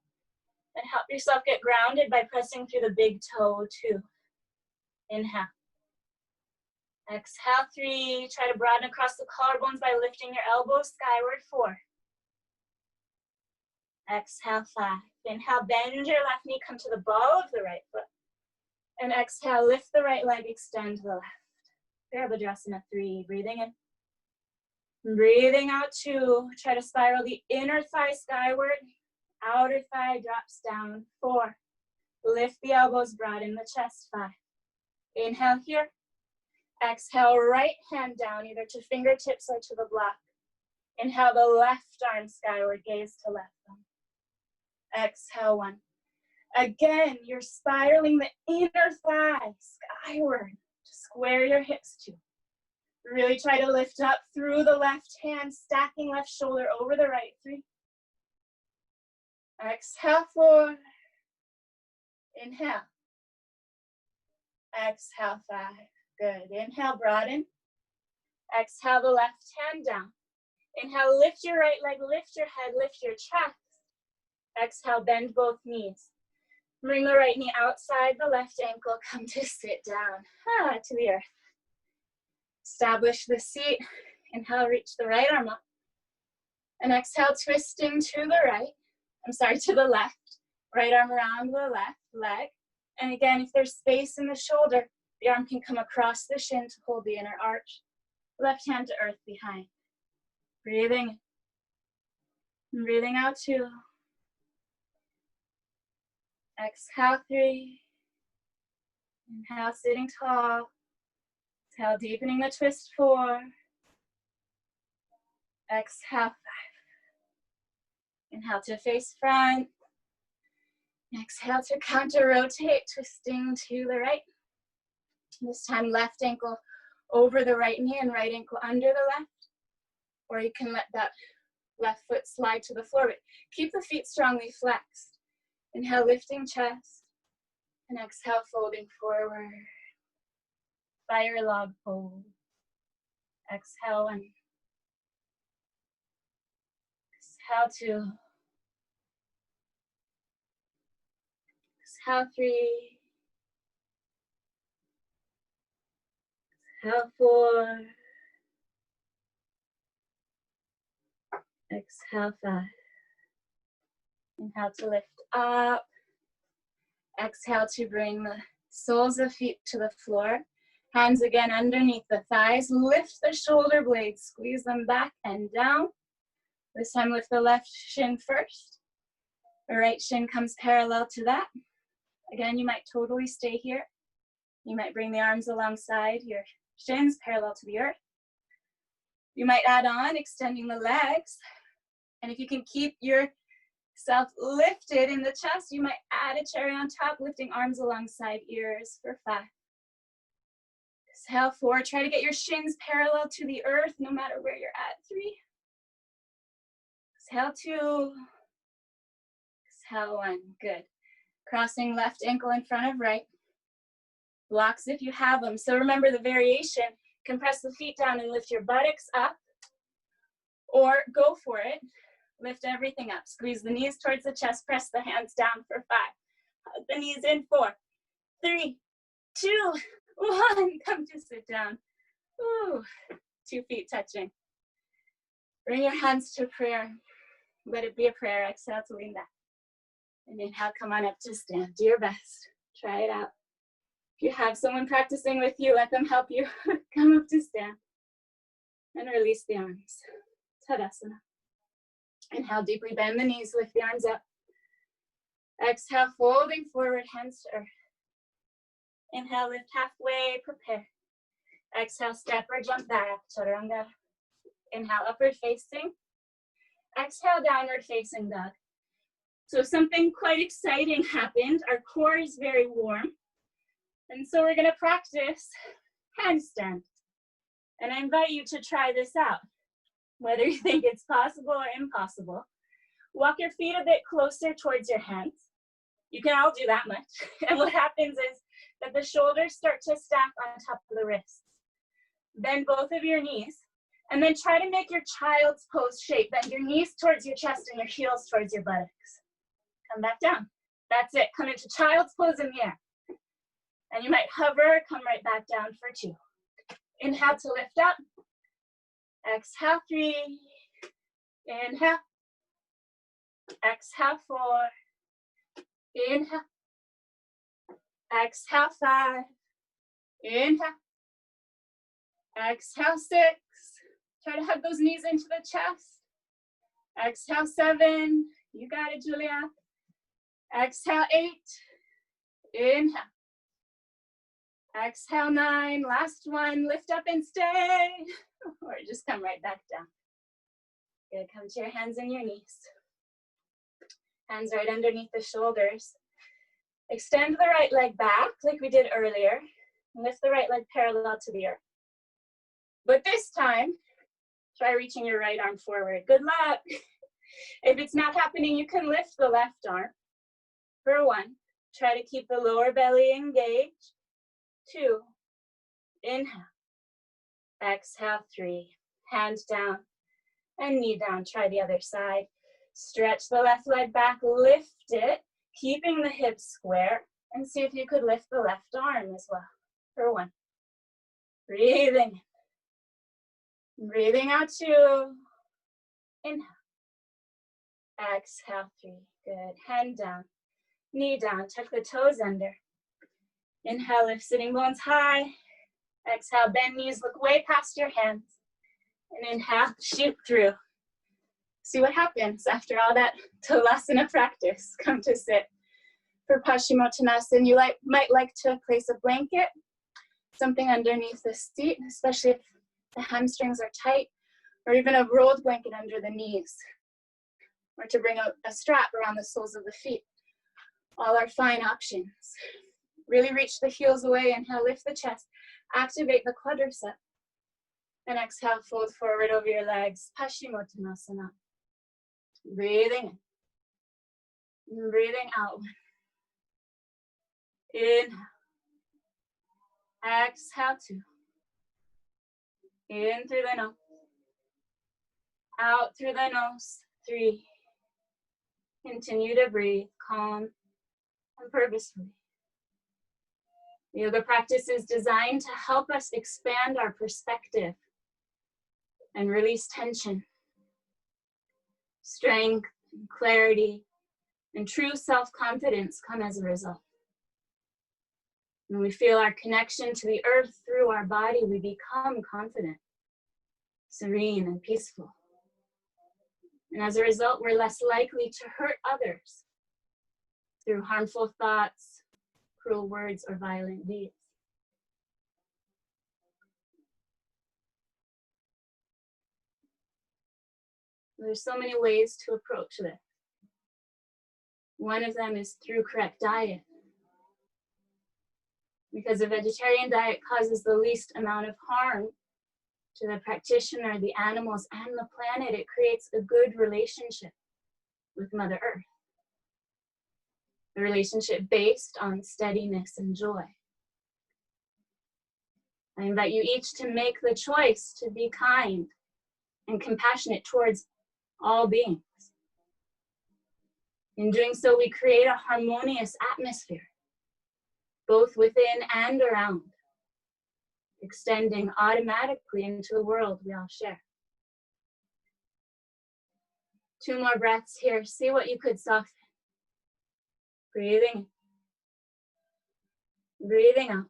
And help yourself get grounded by pressing through the big toe, 2. Inhale. Exhale, 3. Try to broaden across the collarbones by lifting your elbows skyward, 4. Exhale, 5. Inhale, bend your left knee, come to the ball of the right foot. And exhale, lift the right leg, extend the left. Virabhadrasana, 3. Breathing in. Breathing out, 2. Try to spiral the inner thigh skyward. Outer thigh drops down, 4. Lift the elbows, broaden the chest, 5. Inhale here. Exhale, right hand down, either to fingertips or to the block. Inhale, the left arm skyward, gaze to left thumb. Exhale, 1. Again, you're spiraling the inner thigh skyward. Square your hips, 2. Really try to lift up through the left hand, stacking left shoulder over the right, 3. Exhale, 4. Inhale. Exhale, 5. Good. Inhale, broaden. Exhale, the left hand down. Inhale, lift your right leg, lift your head, lift your chest. Exhale, bend both knees. Bring the right knee outside the left ankle. Come to sit down. To the earth. Establish the seat. Inhale, reach the right arm up. And exhale, twisting to the right. To the left. Right arm around the left leg. And again, if there's space in the shoulder, the arm can come across the shin to hold the inner arch. Left hand to earth behind. Breathing. Breathing out, 2. Exhale, 3. Inhale, sitting tall. Exhale, deepening the twist, 4. Exhale, 5. Inhale to face front. Exhale to counter rotate, twisting to the right. This time left ankle over the right knee and right ankle under the left. Or you can let that left foot slide to the floor, but keep the feet strongly flexed. Inhale, lifting chest. And exhale, folding forward. Fire log pose. Exhale, 1. Exhale, 2. Exhale, 3. Exhale, 4. Exhale, 5. Inhale to lift up. Exhale to bring the soles of feet to the floor. Hands again underneath the thighs. Lift the shoulder blades. Squeeze them back and down. This time lift the left shin first. The right shin comes parallel to that. Again, you might totally stay here. You might bring the arms alongside your shins, parallel to the earth. You might add on, extending the legs. And if you can keep your Self lifted in the chest. You might add a cherry on top, lifting arms alongside ears for 5. Exhale, 4. Try to get your shins parallel to the earth, no matter where you're at. 3. Exhale, 2. Exhale, 1. Good. Crossing left ankle in front of right. Blocks if you have them. So remember the variation. Compress the feet down and lift your buttocks up. Or go for it. Lift everything up. Squeeze the knees towards the chest. Press the hands down for 5. Hug the knees in. 4, 3, 2, 1. Come to sit down. Ooh. 2 feet touching. Bring your hands to prayer. Let it be a prayer. Exhale to lean back. And inhale, come on up to stand. Do your best. Try it out. If you have someone practicing with you, let them help you. Come up to stand. And release the arms. Tadasana. Inhale, deeply bend the knees, lift the arms up. Exhale, folding forward, hands to earth. Inhale, lift halfway, prepare. Exhale, step or jump back, chaturanga. Inhale, upward facing. Exhale, downward facing dog. So something quite exciting happened. Our core is very warm. And so we're gonna practice handstand. And I invite you to try this out, whether you think it's possible or impossible. Walk your feet a bit closer towards your hands. You can all do that much. And what happens is that the shoulders start to stack on top of the wrists. Bend both of your knees, and then try to make your child's pose shape. Bend your knees towards your chest and your heels towards your buttocks. Come back down. That's it. Come into child's pose in the air. And you might hover, come right back down for 2. Inhale to lift up. Exhale, 3. Inhale. Exhale, 4. Inhale. Exhale, 5. Inhale. Exhale, 6. Try to hug those knees into the chest. Exhale, 7. You got it, Julia. Exhale, 8. Inhale. Exhale, 9. Last one. Lift up and stay. Or just come right back down. Good. Come to your hands and your knees. Hands right underneath the shoulders. Extend the right leg back like we did earlier. Lift the right leg parallel to the earth. But this time, try reaching your right arm forward. Good luck. If it's not happening, you can lift the left arm. For 1, try to keep the lower belly engaged. 2, inhale. Exhale, 3, hand down and knee down. Try the other side. Stretch the left leg back, lift it, keeping the hips square, and see if you could lift the left arm as well. For 1, breathing in. Breathing out, 2, inhale. Exhale, 3, good. Hand down, knee down, tuck the toes under. Inhale, lift sitting bones high. Exhale, bend knees, look way past your hands. And inhale, shoot through. See what happens after all that Talasana practice. Come to sit. For Paschimottanasana, you might like to place a blanket, something underneath the seat, especially if the hamstrings are tight, or even a rolled blanket under the knees, or to bring a strap around the soles of the feet. All are fine options. Really reach the heels away. Inhale, lift the chest. Activate the quadricep. And exhale, fold forward over your legs. Paschimottanasana. Breathing in. Breathing out. Inhale. Exhale, 2. In through the nose. Out through the nose. 3. Continue to breathe, calm and purposefully. The yoga practice is designed to help us expand our perspective and release tension. Strength, and clarity, and true self-confidence come as a result. When we feel our connection to the earth through our body, we become confident, serene, and peaceful. And as a result, we're less likely to hurt others through harmful thoughts, cruel words, or violent deeds. There's so many ways to approach this. One of them is through correct diet, because a vegetarian diet causes the least amount of harm to the practitioner, the animals, and the planet. It creates a good relationship with Mother Earth, a relationship based on steadiness and joy. I invite you each to make the choice to be kind and compassionate towards all beings. In doing so, we create a harmonious atmosphere, both within and around, extending automatically into the world we all share. 2 more breaths here. See what you could soften. Breathing in. Breathing out.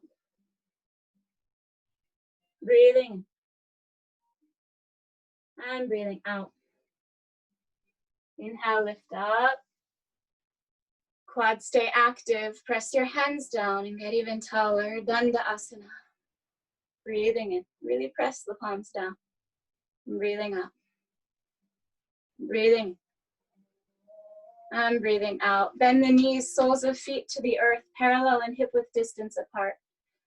Breathing in. And breathing out. Inhale, lift up. Quads stay active. Press your hands down and get even taller. Dandasana. Breathing in. Really press the palms down. Breathing out. Breathing in. And breathing out. Bend the knees, soles of feet to the earth, parallel and hip width distance apart.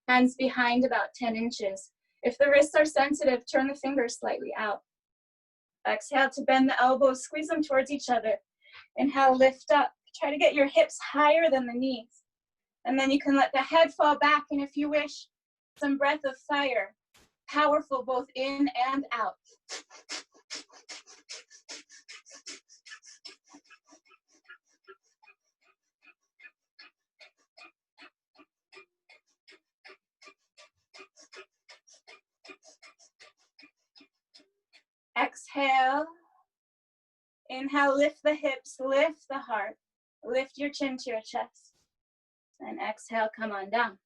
Hands behind about 10 inches. If the wrists are sensitive, turn the fingers slightly out. Exhale to bend the elbows, squeeze them towards each other. Inhale, lift up. Try to get your hips higher than the knees. And then you can let the head fall back, and if you wish, some breath of fire. Powerful both in and out. Exhale. Inhale, lift the hips, lift the heart. Lift your chin to your chest. And exhale, come on down.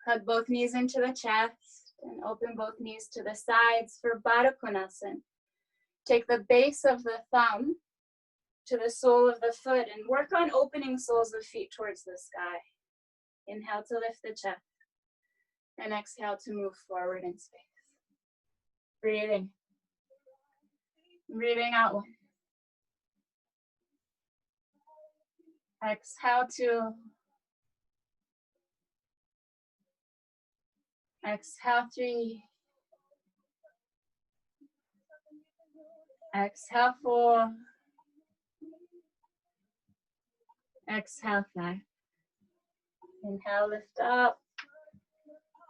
Hug both knees into the chest and open both knees to the sides for Baddha Konasana. Take the base of the thumb to the sole of the foot and work on opening soles of feet towards the sky. Inhale to lift the chest and exhale to move forward in space. Breathing. Breathing out one. Exhale two. Exhale three. Exhale four. Exhale 5. Inhale, lift up.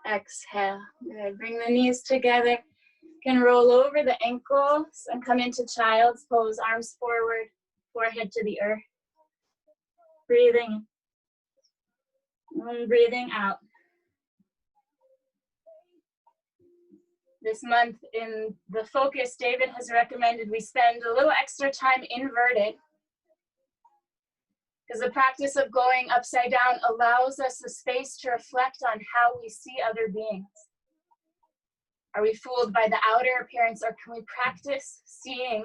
Exhale. Good. Bring the knees together. You can roll over the ankles and come into child's pose, arms forward, forehead to the earth. Breathing and breathing out. This month in the focus, David has recommended we spend a little extra time inverted, because the practice of going upside down allows us the space to reflect on how we see other beings. Are we fooled by the outer appearance, or can we practice seeing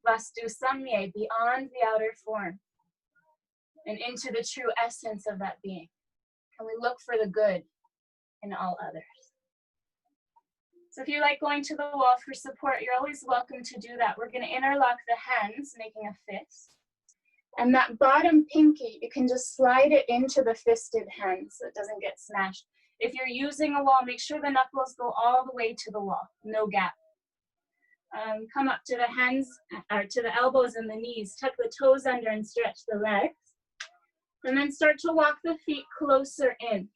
Vastu Samye beyond the outer form and into the true essence of that being? Can we look for the good in all others? So if you like going to the wall for support, you're always welcome to do that. We're going to interlock the hands, making a fist. And that bottom pinky, you can just slide it into the fisted hand so it doesn't get smashed. If you're using a wall, make sure the knuckles go all the way to the wall, no gap. Come up to the hands, or to the elbows and the knees. Tuck the toes under and stretch the legs. And then start to walk the feet closer in.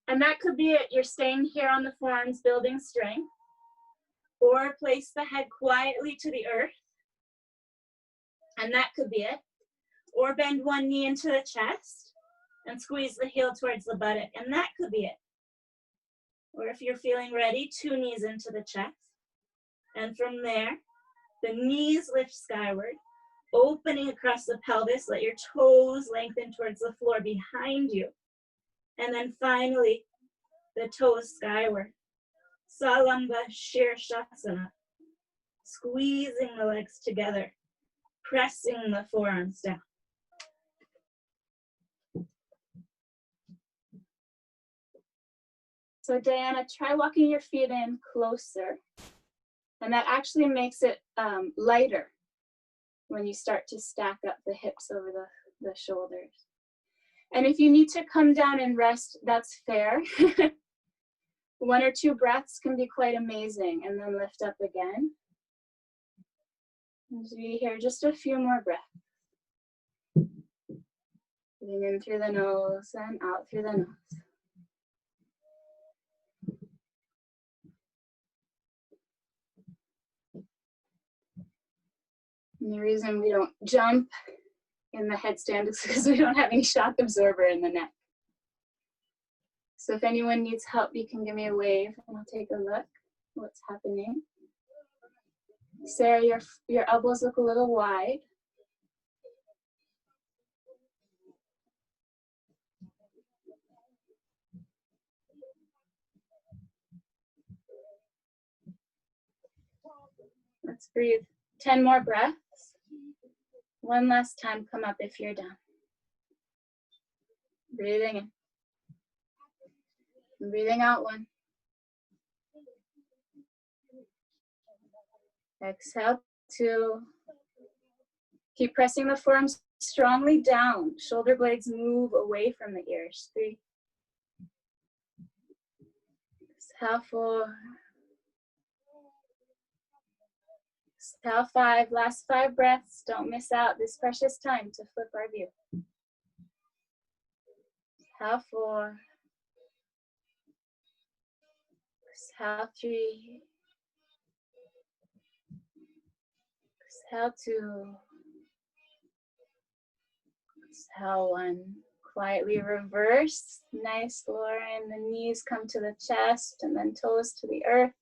And that could be it. You're staying here on the forearms, building strength. Or place the head quietly to the earth. And that could be it. Or bend one knee into the chest and squeeze the heel towards the buttock. And that could be it. Or if you're feeling ready, 2 knees into the chest. And from there, the knees lift skyward, opening across the pelvis. Let your toes lengthen towards the floor behind you. And then finally, the toes skyward. Salamba Shirshasana. Squeezing the legs together, pressing the forearms down. So Diana, try walking your feet in closer. And that actually makes it lighter when you start to stack up the hips over the shoulders. And if you need to come down and rest, that's fair. 1 or 2 breaths can be quite amazing, and then lift up again. As we here, just a few more breaths. Breathing in through the nose and out through the nose. And the reason we don't jump in the headstand is because we don't have any shock absorber in the neck. So if anyone needs help, you can give me a wave and I'll take a look what's happening. Sarah, your elbows look a little wide. Let's breathe 10 more breaths. One last time, come up if you're done. Breathing in. And breathing out 1. Exhale 2. Keep pressing the forearms strongly down. Shoulder blades move away from the ears. 3. Exhale 4. Exhale 5. Last 5 breaths. Don't miss out this precious time to flip our view. Exhale 4. Exhale 3. Exhale 2. Exhale 1. Quietly reverse. Nice, Lauren. The knees come to the chest and then toes to the earth.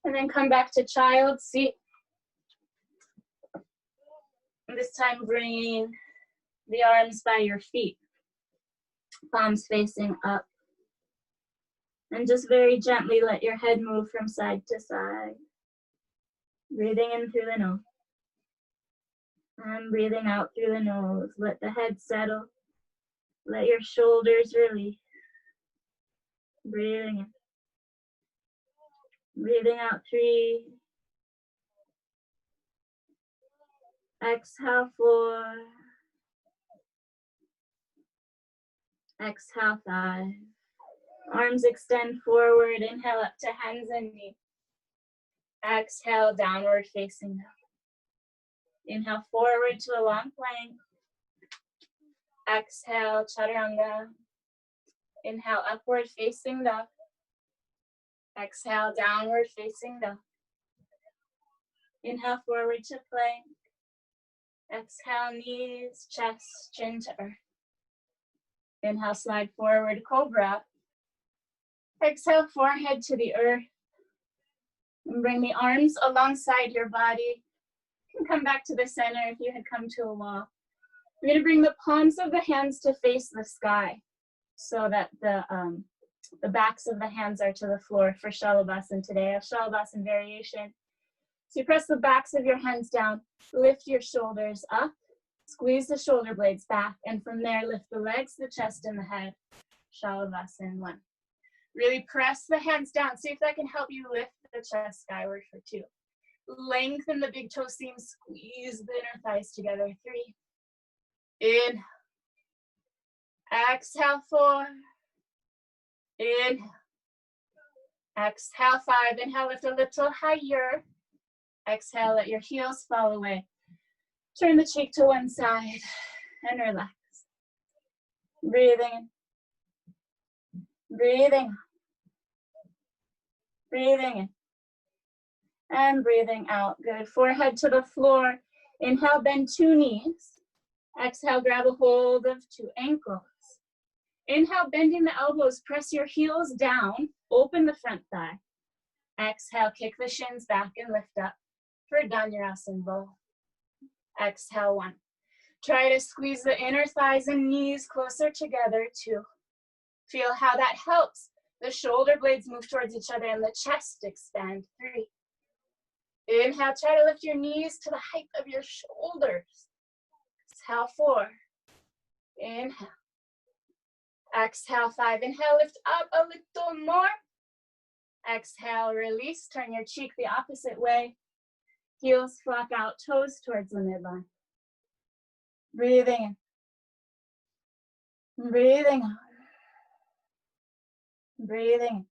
And then come back to child's seat. And this time bringing the arms by your feet. Palms facing up. And just very gently let your head move from side to side. Breathing in through the nose. And breathing out through the nose. Let the head settle. Let your shoulders release. Breathing in. Breathing out 3. Exhale 4. Exhale 5. Arms extend forward. Inhale up to hands and knees. Exhale, downward facing dog. Inhale forward to a long plank. Exhale, chaturanga. Inhale, upward facing dog. Exhale, downward facing dog. Inhale, forward to plank. Exhale, knees, chest, chin to earth. Inhale, slide forward, cobra. Exhale, forehead to the earth. And bring the arms alongside your body. You can come back to the center if you had come to a wall. You're going to bring the palms of the hands to face the sky so that the backs of the hands are to the floor for Shavasana today, a Shavasana variation. So you press the backs of your hands down, lift your shoulders up, squeeze the shoulder blades back, and from there lift the legs, the chest, and the head. Shavasana 1. Really press the hands down. See if that can help you lift the chest skyward for 2. Lengthen the big toe seam, squeeze the inner thighs together. 3. Inhale. Exhale 4. Inhale. Exhale 5. Inhale, lift a little higher. Exhale, let your heels fall away. Turn the cheek to one side and relax. Breathing in. Breathing out. Breathing in. And breathing out. Good. Forehead to the floor. Inhale, bend 2 knees. Exhale, grab a hold of 2 ankles. Inhale, bending the elbows. Press your heels down. Open the front thigh. Exhale, kick the shins back and lift up for Dhanurasana bow. Exhale 1. Try to squeeze the inner thighs and knees closer together. 2. Feel how that helps. The shoulder blades move towards each other and the chest expand. 3. Inhale, try to lift your knees to the height of your shoulders. Exhale 4. Inhale. Exhale 5. Inhale, lift up a little more. Exhale, release. Turn your cheek the opposite way. Heels flop out, toes towards the midline. Breathing in. Breathing out. Breathing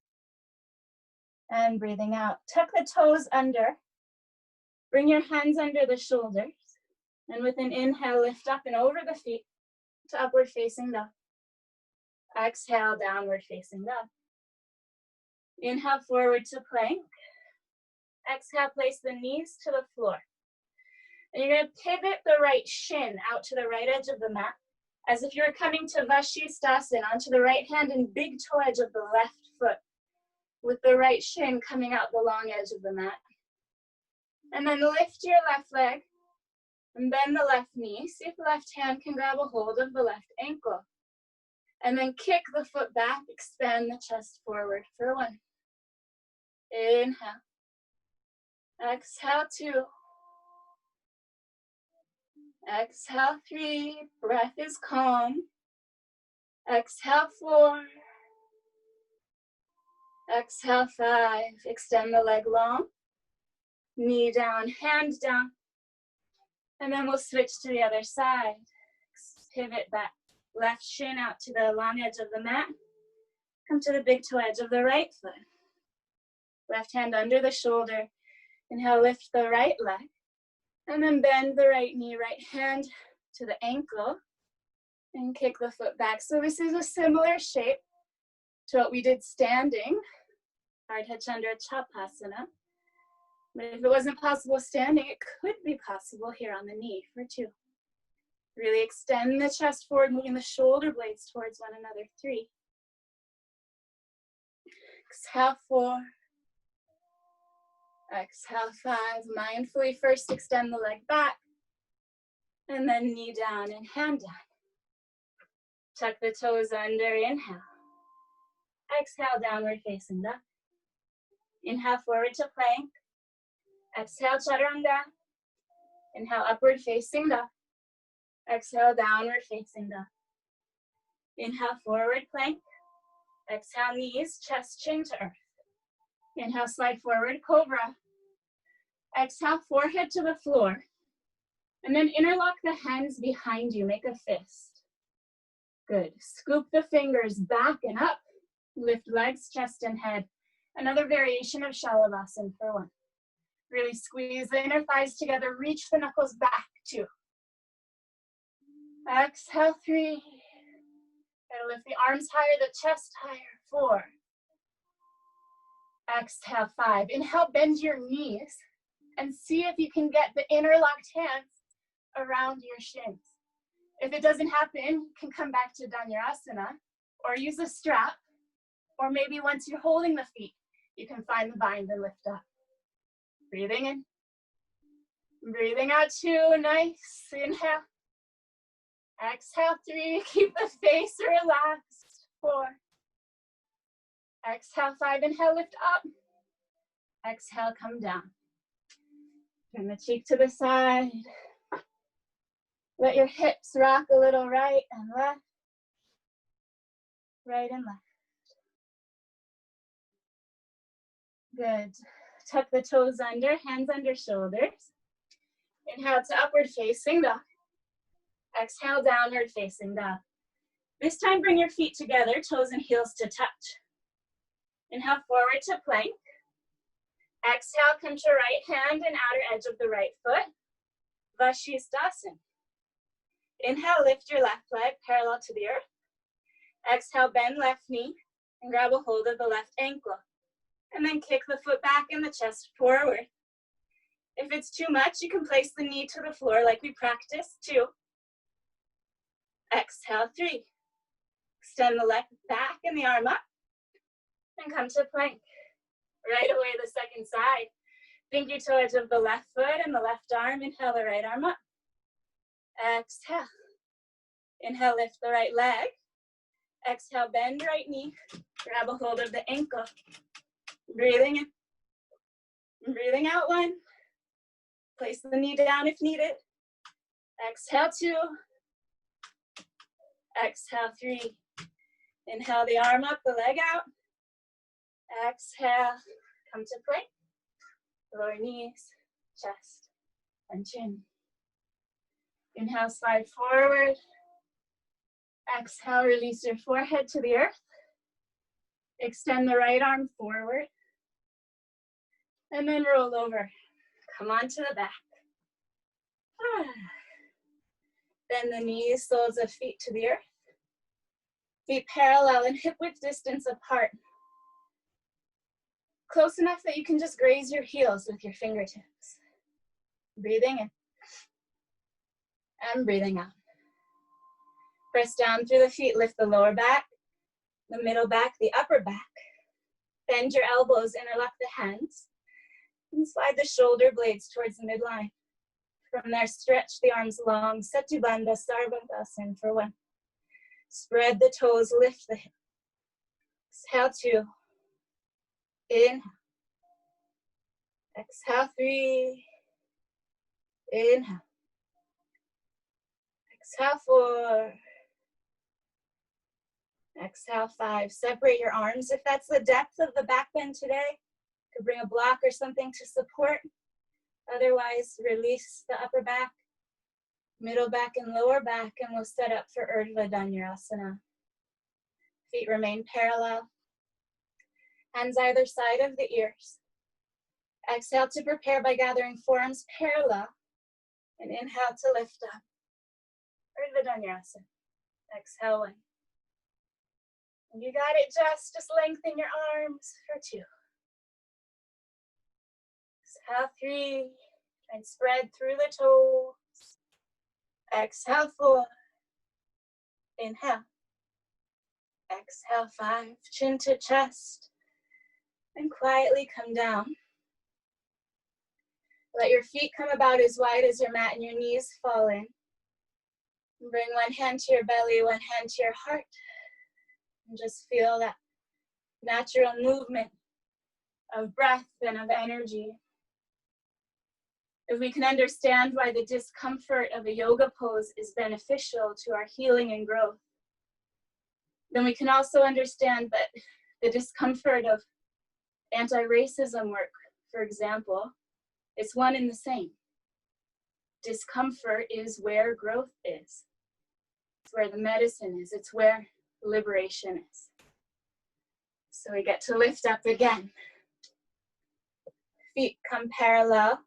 in. And breathing out. Tuck the toes under. Bring your hands under the shoulders. And with an inhale, lift up and over the feet to upward facing dog. Exhale, downward facing dog. Inhale, forward to plank. Exhale, place the knees to the floor. And you're going to pivot the right shin out to the right edge of the mat, as if you're coming to Vashisthasana onto the right hand and big toe edge of the left foot, with the right shin coming out the long edge of the mat. And then lift your left leg and bend the left knee. See if the left hand can grab a hold of the left ankle. And then kick the foot back, expand the chest forward for 1. Inhale. Exhale, 2. Exhale, 3. Breath is calm. Exhale, 4. Exhale, 5. Extend the leg long. Knee down, hand down. And then we'll switch to the other side. Pivot back. Left shin out to the long edge of the mat. Come to the big toe edge of the right foot. Left hand under the shoulder. Inhale, lift the right leg. And then bend the right knee, right hand to the ankle. And kick the foot back. So this is a similar shape to what we did standing. Ardha Chandrasana. But if it wasn't possible standing, it could be possible here on the knee for 2. Really extend the chest forward, moving the shoulder blades towards one another. 3. Exhale, 4. Exhale, 5. Mindfully first extend the leg back. And then knee down and hand down. Tuck the toes under, inhale. Exhale, downward facing dog. Inhale, forward to plank. Exhale, chaturanga. Inhale, upward facing dog. Exhale, downward facing dog. Inhale, forward plank. Exhale, knees, chest, chin to earth. Inhale, slide forward, cobra. Exhale, forehead to the floor. And then interlock the hands behind you, make a fist. Good. Scoop the fingers back and up. Lift legs, chest, and head. Another variation of Shavasana for 1. Really squeeze the inner thighs together. Reach the knuckles back. 2. Exhale, 3. Gotta lift the arms higher, the chest higher. 4. Exhale, 5. Inhale, bend your knees and see if you can get the interlocked hands around your shins. If it doesn't happen, you can come back to Dhanurasana or use a strap, or maybe once you're holding the feet, you can find the bind and lift up. Breathing in. Breathing out, 2. Nice. Inhale. Exhale, 3. Keep the face relaxed. 4. Exhale, 5. Inhale, lift up. Exhale, come down. Turn the cheek to the side. Let your hips rock a little right and left. Right and left. Good. Tuck the toes under, hands under shoulders. Inhale to upward facing dog. Exhale, downward facing dog. This time, bring your feet together, toes and heels to touch. Inhale, forward to plank. Exhale, come to right hand and outer edge of the right foot. Vashisthasana. Inhale, lift your left leg parallel to the earth. Exhale, bend left knee and grab a hold of the left ankle. And then kick the foot back and the chest forward. If it's too much, you can place the knee to the floor like we practiced. 2. Exhale, 3. Extend the leg back and the arm up. And come to plank. Right away, the second side. Pinky toe edge of the left foot and the left arm. Inhale the right arm up. Exhale. Inhale, lift the right leg. Exhale, bend right knee. Grab a hold of the ankle. Breathing in. Breathing out, 1. Place the knee down if needed. Exhale, 2. Exhale, 3. Inhale the arm up, the leg out. Exhale, come to plank. Lower knees, chest, and chin. Inhale, slide forward. Exhale, release your forehead to the earth. Extend the right arm forward. And then roll over. Come onto the back. Bend the knees, soles of feet to the earth. Feet parallel and hip width distance apart. Close enough that you can just graze your heels with your fingertips. Breathing in. And breathing out. Press down through the feet, lift the lower back, the middle back, the upper back. Bend your elbows, interlock the hands, and slide the shoulder blades towards the midline. From there, stretch the arms long, Setu Bandha Sarvasana for 1. Spread the toes, lift the hips. Exhale 2. Inhale. Exhale 3. Inhale. Exhale 4. Exhale 5. Separate your arms. If that's the depth of the back bend today, you could bring a block or something to support. Otherwise, release the upper back, middle back, and lower back, and we'll set up for Ardha Chandrasana. Feet remain parallel. Hands either side of the ears. Exhale to prepare by gathering forearms parallel, and inhale to lift up. Ardha Chandrasana. Exhale 1. You got it, just lengthen your arms for 2. Exhale 3, and spread through the toes. Exhale 4, inhale. Exhale 5, chin to chest, and quietly come down. Let your feet come about as wide as your mat and your knees fall in. Bring one hand to your belly, one hand to your heart. And just feel that natural movement of breath and of energy. If we can understand why the discomfort of a yoga pose is beneficial to our healing and growth, then we can also understand that the discomfort of anti-racism work, for example, is one and the same. Discomfort is where growth is. It's where the medicine is. It's where liberation is. So we get to lift up again. Feet come parallel.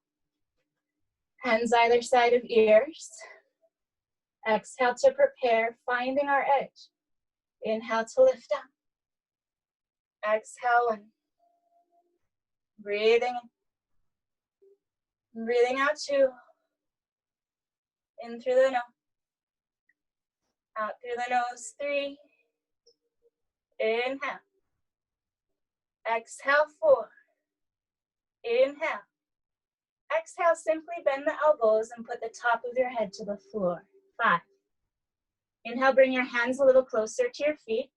Hands either side of ears. Exhale to prepare, finding our edge. Inhale to lift up. Exhale 1. Breathing in. Breathing out 2. In through the nose. Out through the nose 3. Inhale. Exhale 4. Inhale. Exhale, simply bend the elbows and put the top of your head to the floor. 5. Inhale, bring your hands a little closer to your feet.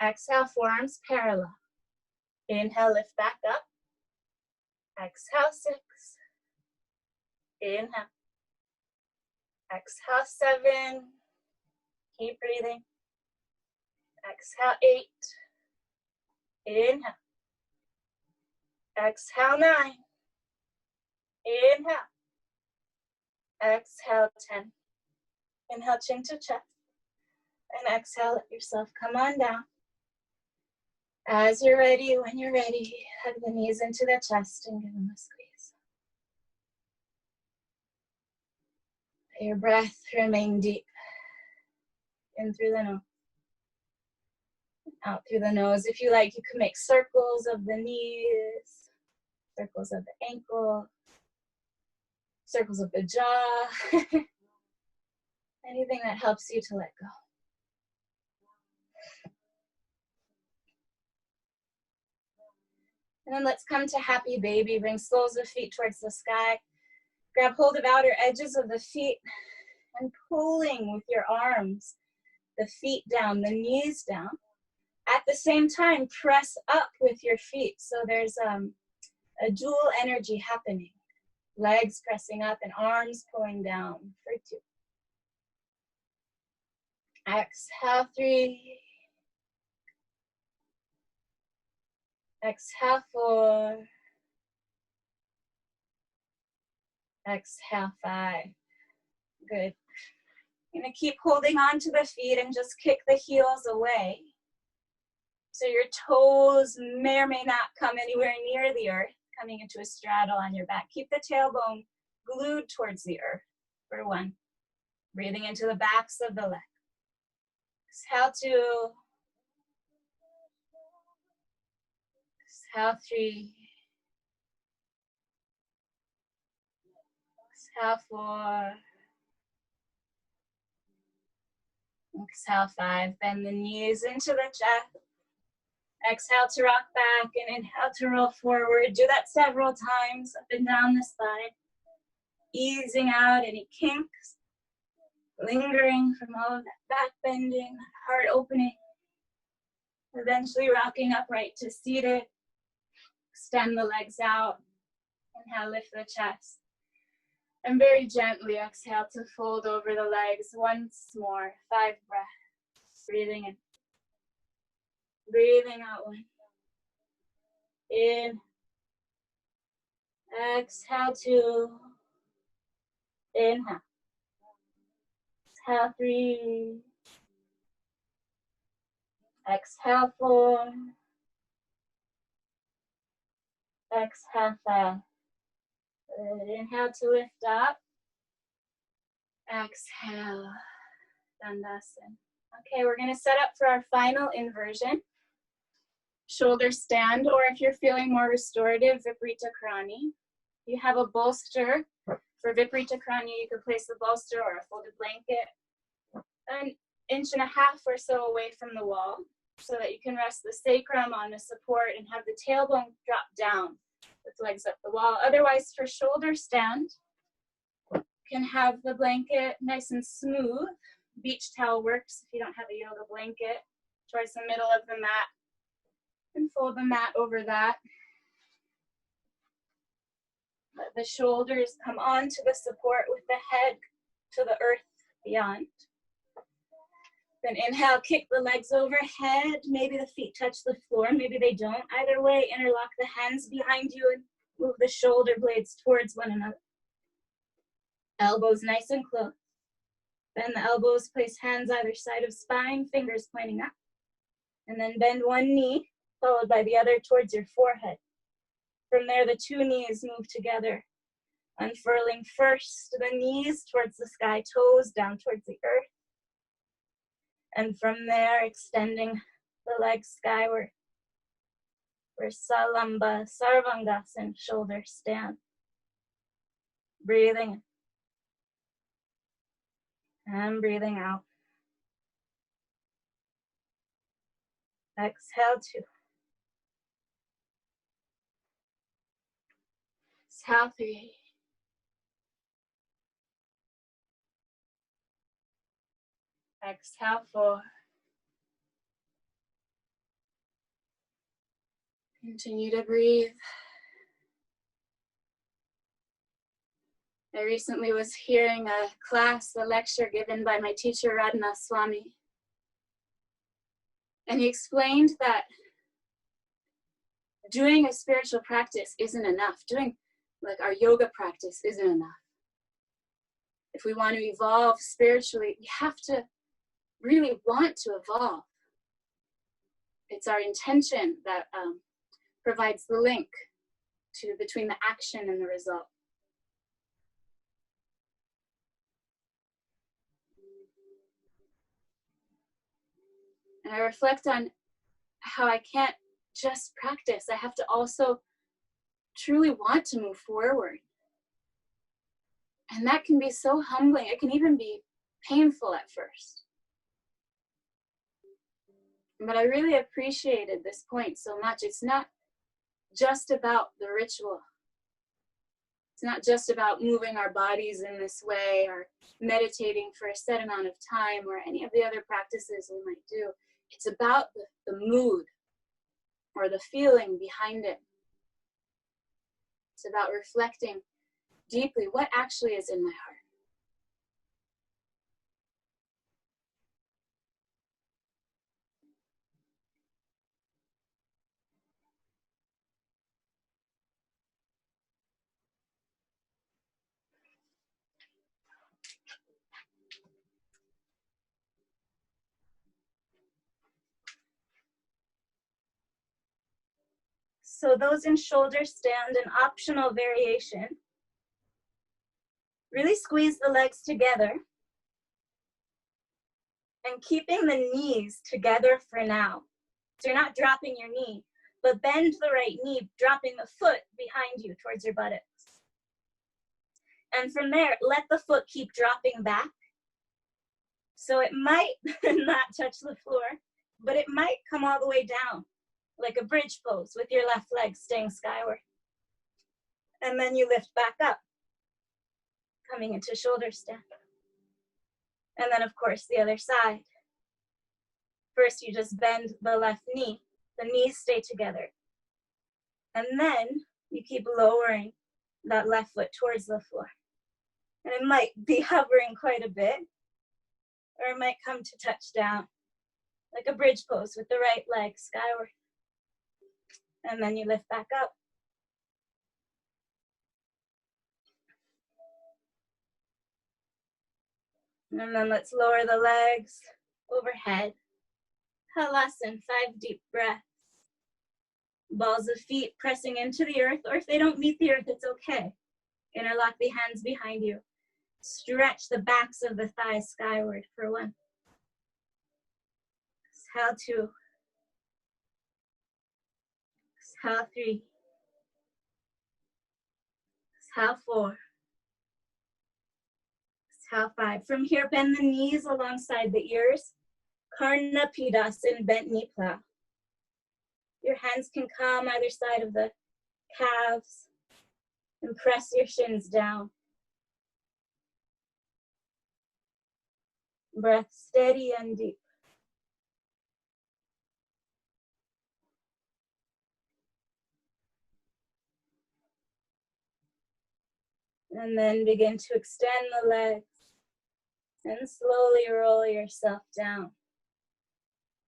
Exhale, forearms parallel. Inhale, lift back up. Exhale 6. Inhale. Exhale 7. Keep breathing. Exhale 8. Inhale. Exhale 9. Inhale. Exhale 10. Inhale, chin to chest. And exhale, let yourself come on down. As you're ready, when you're ready, hug the knees into the chest and give them a squeeze. Let your breath remain deep. In through the nose. Out through the nose. If you like, you can make circles of the knees, circles of the ankle, circles of the jaw. Anything that helps you to let go. And then let's come to happy baby. Bring soles of feet towards the sky. Grab hold of outer edges of the feet and pulling with your arms, the feet down, the knees down. At the same time, press up with your feet. So there's a dual energy happening. Legs pressing up and arms pulling down for 2. Exhale 3. Exhale 4. Exhale, 5. Good. You're going to keep holding on to the feet and just kick the heels away. So your toes may or may not come anywhere near the earth, coming into a straddle on your back. Keep the tailbone glued towards the earth for 1. Breathing into the backs of the legs. Exhale 2. Exhale 3. Exhale 4. Exhale 5. Bend the knees into the chest. Exhale to rock back and inhale to roll forward. Do that several times up and down the spine. Easing out any kinks, lingering from all of that back bending, heart opening. Eventually rocking upright to seated. Extend the legs out. Inhale, lift the chest. And very gently exhale to fold over the legs once more. 5 breaths. Breathing in. Breathing out 1. In. Exhale 2. Inhale. Exhale 3. Exhale 4. Exhale 5. Good. Inhale to lift up. Exhale. Dandasana. Okay, we're going to set up for our final inversion. Shoulder stand, or if you're feeling more restorative, Viparita Karani. You have a bolster. For Viparita Karani, you can place the bolster or a folded blanket 1.5 inches or so away from the wall so that you can rest the sacrum on the support and have the tailbone drop down with legs up the wall. Otherwise, for shoulder stand, you can have the blanket nice and smooth. Beach towel works if you don't have a yoga blanket. Towards the middle of the mat and fold the mat over that. Let the shoulders come onto the support with the head to the earth beyond. Then inhale, kick the legs overhead. Maybe the feet touch the floor, maybe they don't. Either way, interlock the hands behind you and move the shoulder blades towards one another. Elbows nice and close. Bend the elbows, place hands either side of spine, fingers pointing up. And then bend one knee, followed by the other towards your forehead. From there, the 2 knees move together. Unfurling first the knees towards the sky, toes down towards the earth. And from there, extending the legs skyward. For Salamba, Sarvangasana, shoulder stand. Breathing in. And breathing out. Exhale 2. Exhale 3. Exhale 4. Continue to breathe. I recently was hearing a lecture given by my teacher, Radhana Swami. And he explained that doing a spiritual practice isn't enough. Doing like our yoga practice isn't enough. If we want to evolve spiritually, we have to really want to evolve. It's our intention that provides the link between the action and the result. And I reflect on how I can't just practice. I have to also truly want to move forward. And that can be so humbling. It can even be painful at first. But I really appreciated this point so much. It's not just about the ritual. It's not just about moving our bodies in this way or meditating for a set amount of time or any of the other practices we might do. It's about the mood or the feeling behind it. It's about reflecting deeply what actually is in my heart. So those in shoulder stand, an optional variation. Really squeeze the legs together and keeping the knees together for now. So you're not dropping your knee, but bend the right knee, dropping the foot behind you towards your buttocks. And from there, let the foot keep dropping back. So it might not touch the floor, but it might come all the way down, like a bridge pose with your left leg staying skyward. And then you lift back up, coming into shoulder stand. And then of course the other side. First you just bend the left knee, the knees stay together. And then you keep lowering that left foot towards the floor. And it might be hovering quite a bit, or it might come to touch down, like a bridge pose with the right leg skyward. And then you lift back up. And then let's lower the legs overhead. Halasana, 5 deep breaths. Balls of feet pressing into the earth, or if they don't meet the earth, it's okay. Interlock the hands behind you. Stretch the backs of the thighs skyward for 1. Exhale 2. Exhale 3. Exhale 4. Exhale 5. From here, bend the knees alongside the ears. Karna Pidasana, bent knee plow. Your hands can come either side of the calves and press your shins down. Breath steady and deep. And then begin to extend the legs and slowly roll yourself down.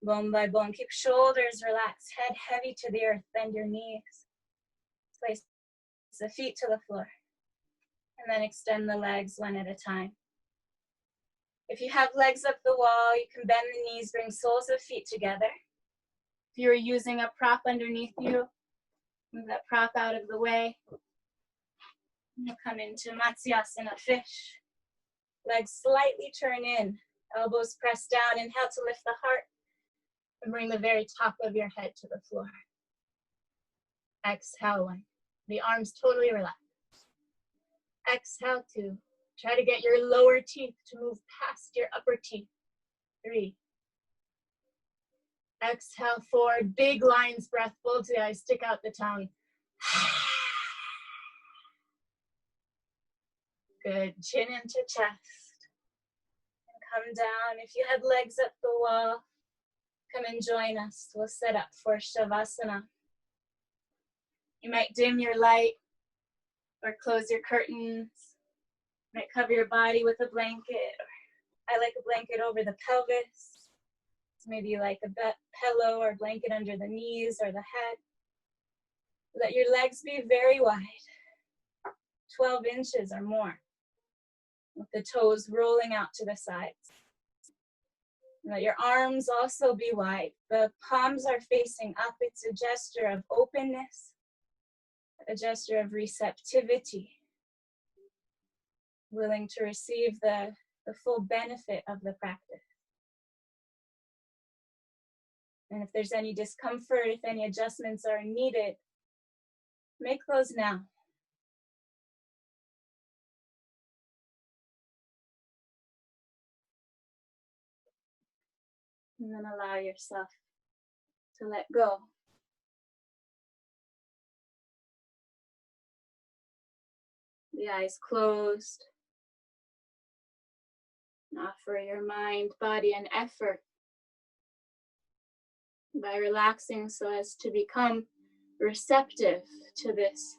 Bone by bone. Keep shoulders relaxed, head heavy to the earth, bend your knees. Place the feet to the floor. And then extend the legs one at a time. If you have legs up the wall, you can bend the knees, bring soles of feet together. If you're using a prop underneath you, move that prop out of the way. You'll come into Matsyasana, fish. Legs slightly turn in, elbows press down. Inhale to lift the heart and bring the very top of your head to the floor. Exhale 1. The arms totally relax. Exhale 2. Try to get your lower teeth to move past your upper teeth. 3. Exhale 4. Big lion's breath, bulge the eyes, stick out the tongue. Good. Chin into chest. And come down. If you had legs up the wall, come and join us. We'll set up for Shavasana. You might dim your light or close your curtains. You might cover your body with a blanket. I like a blanket over the pelvis. So maybe you like a pillow or blanket under the knees or the head. Let your legs be very wide, 12 inches or more, with the toes rolling out to the sides. Let your arms also be wide. The palms are facing up. It's a gesture of openness, a gesture of receptivity, willing to receive the full benefit of the practice. And if there's any discomfort, if any adjustments are needed, make those now. And then allow yourself to let go. The eyes closed. And offer your mind, body, and effort by relaxing so as to become receptive to this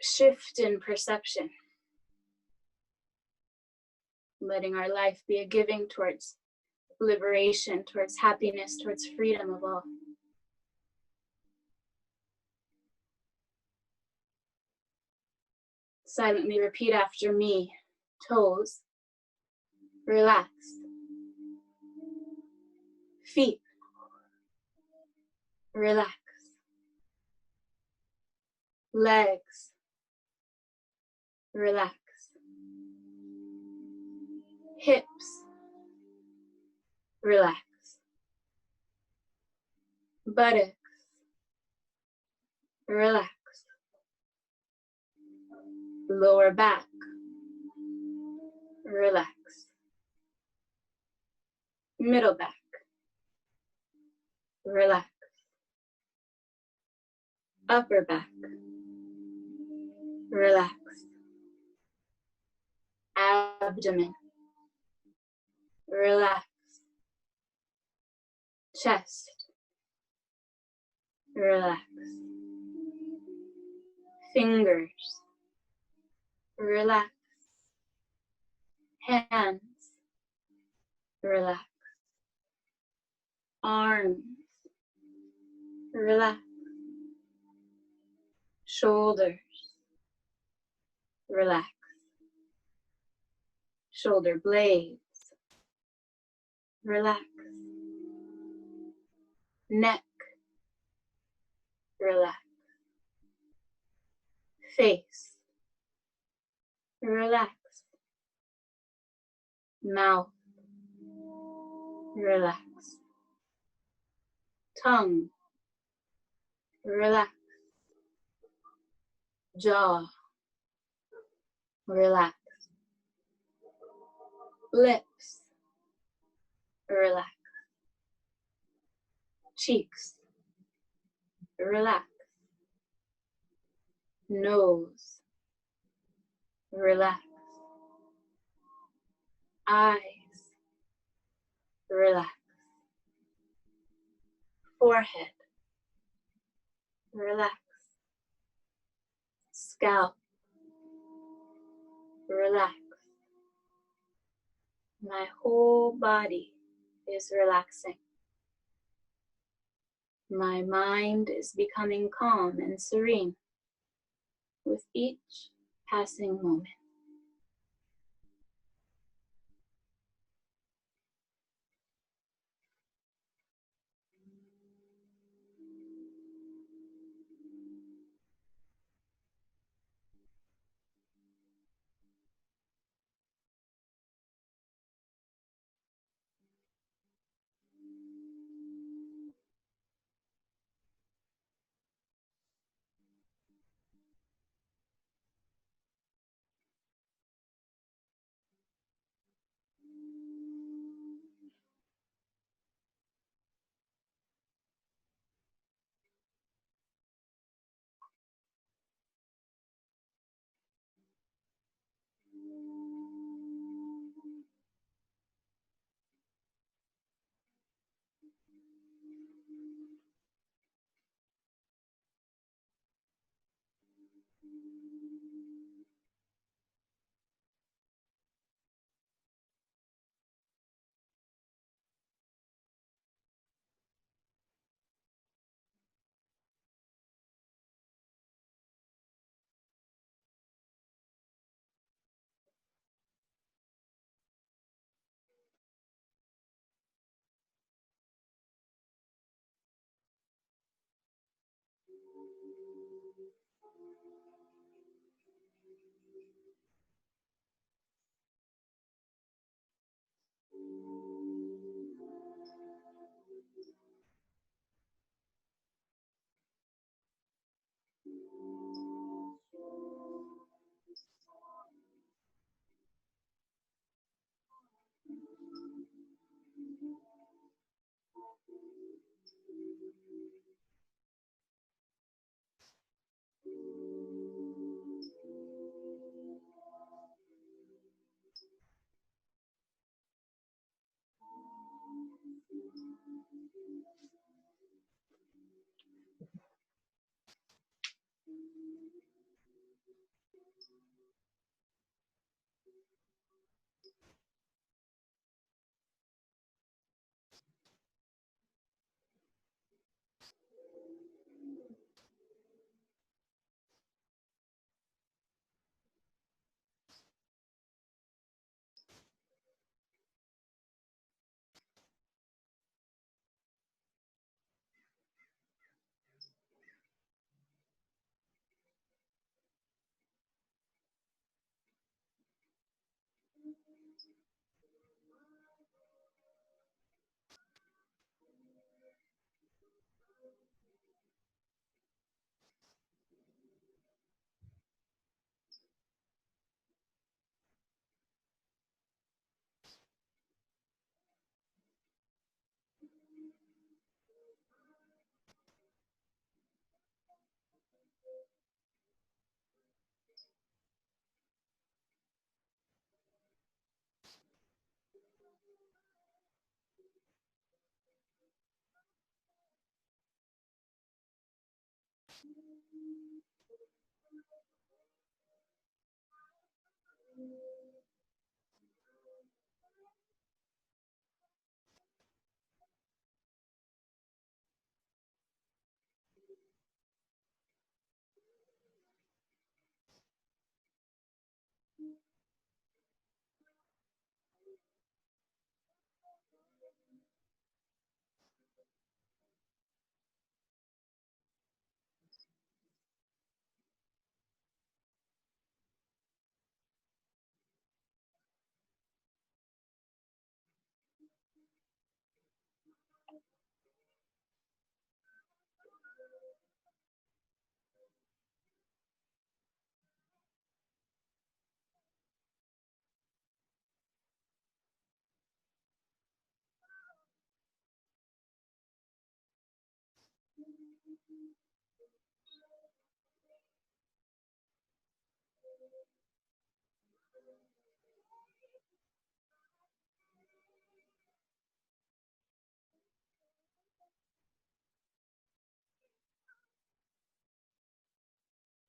shift in perception. Letting our life be a giving towards liberation, towards happiness, towards freedom of all. Silently repeat after me. Toes relaxed. Feet relax. Legs, relax. Hips, relax. Buttocks, relax. Lower back, relax. Middle back, relax. Upper back, relax. Abdomen, relax. Chest, relax. Fingers, relax. Hands, relax. Arms, relax. Shoulders, relax. Shoulder blades, relax. Neck, relax. Face, relax. Mouth, relax. Tongue, relax. Jaw, relax. Lips, relax. Cheeks, relax. Nose, relax. Eyes, relax. Forehead, relax. Scalp, relax. My whole body is relaxing. My mind is becoming calm and serene with each passing moment.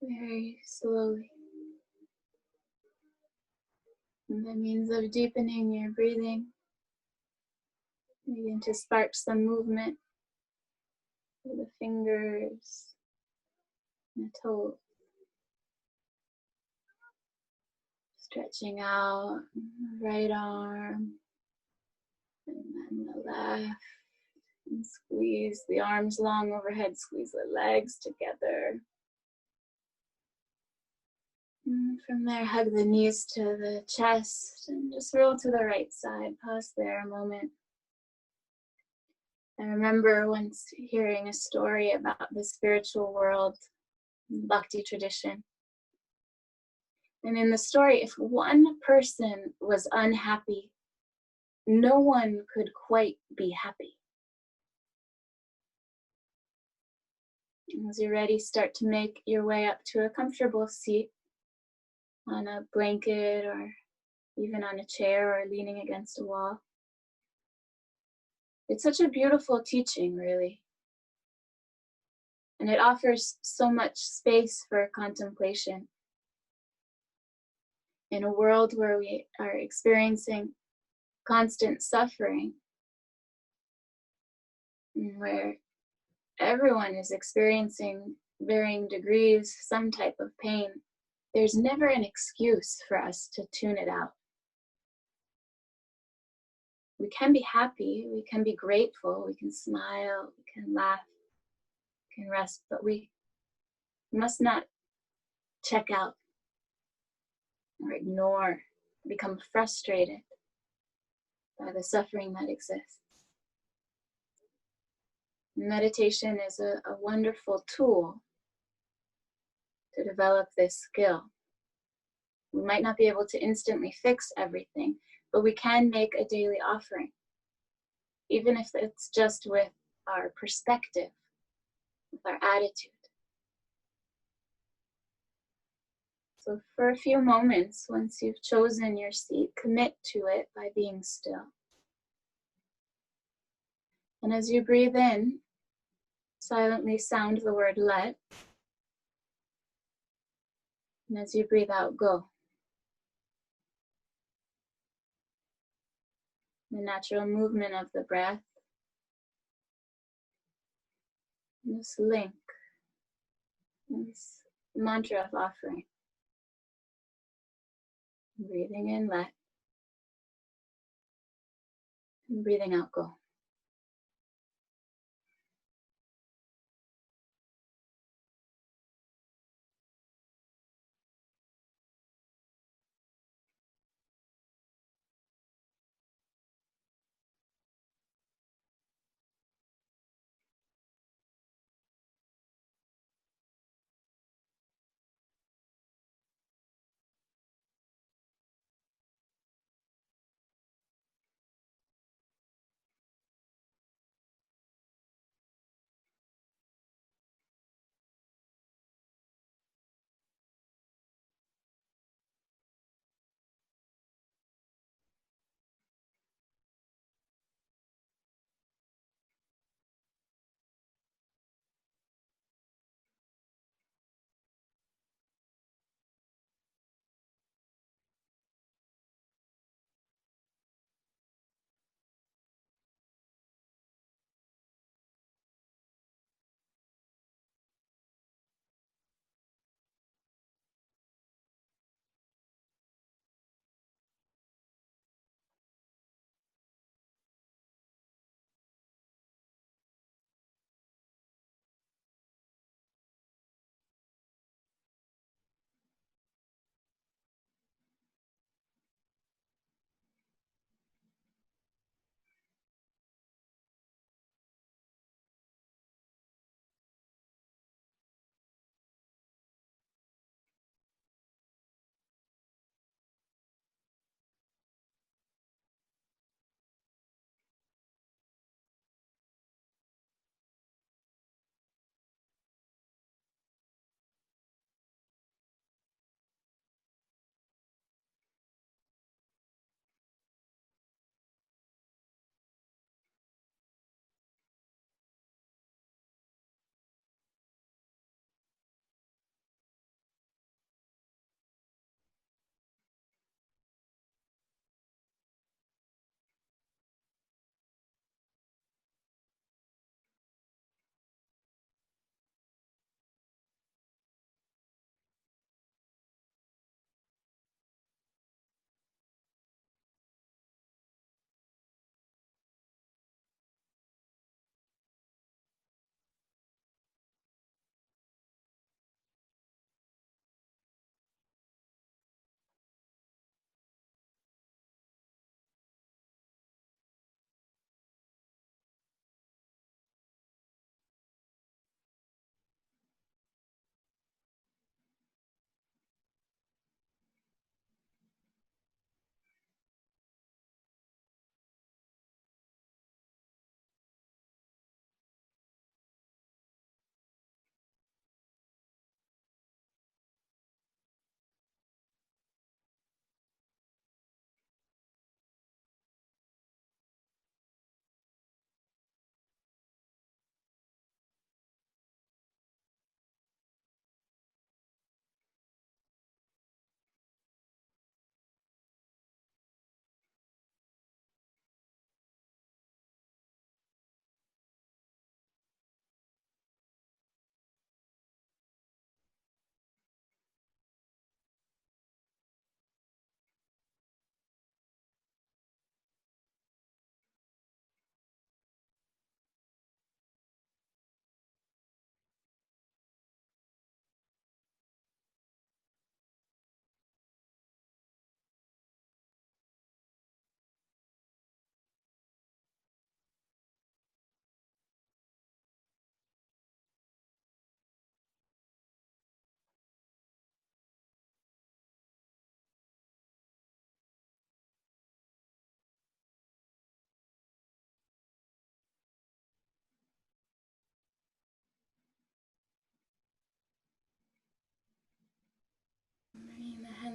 Very slowly. And by means of deepening your breathing, begin to spark some movement with the fingers and the toes. Stretching out the right arm and then the left. And squeeze the arms long overhead, squeeze the legs together. And from there, hug the knees to the chest and just roll to the right side. Pause there a moment. I remember once hearing a story about the spiritual world, Bhakti tradition. And in the story, if one person was unhappy, no one could quite be happy. And as you're ready, start to make your way up to a comfortable seat on a blanket or even on a chair or leaning against a wall. It's such a beautiful teaching, really. And it offers so much space for contemplation. In a world where we are experiencing constant suffering, and where everyone is experiencing varying degrees, some type of pain, there's never an excuse for us to tune it out. We can be happy, we can be grateful, we can smile, we can laugh, we can rest, but we must not check out or ignore, become frustrated by the suffering that exists. Meditation is a wonderful tool to develop this skill. We might not be able to instantly fix everything, but we can make a daily offering, even if it's just with our perspective, with our attitude. So for a few moments, once you've chosen your seat, commit to it by being still. And as you breathe in, silently sound the word let. And as you breathe out, go. The natural movement of the breath. This link, this mantra of offering. Breathing in, let. And breathing out, go.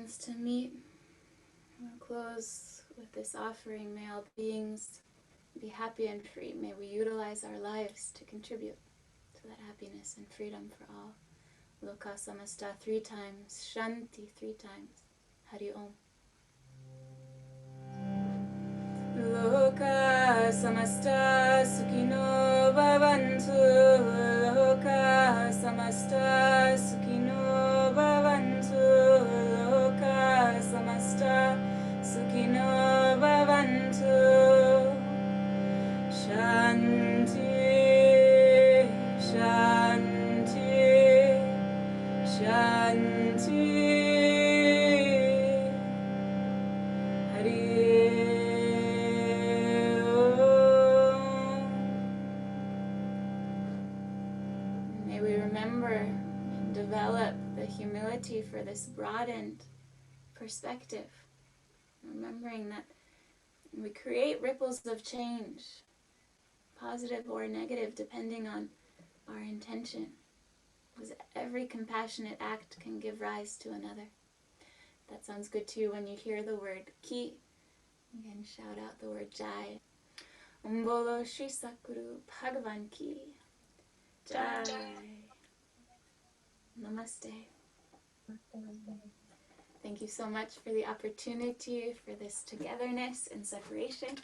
hands to meet. We'll close with this offering. May all beings be happy and free. May we utilize our lives to contribute to that happiness and freedom for all. Loka samasta 3 times. Shanti 3 times. Hari Om. Loka samasta sukhino bhavantu. Loka samasta sukhino bhavantu. Loka samasta sukhino bhavantu. Shanti, shanti, shanti. Hari May we remember and develop the humility for this broadened perspective, remembering that we create ripples of change, positive or negative, depending on our intention, because every compassionate act can give rise to another. That sounds good too when you hear the word ki. You can shout out the word jai. Bolo Shri Sakuru Bhagavan ki jai. Namaste. Thank you so much for the opportunity for this togetherness and separation.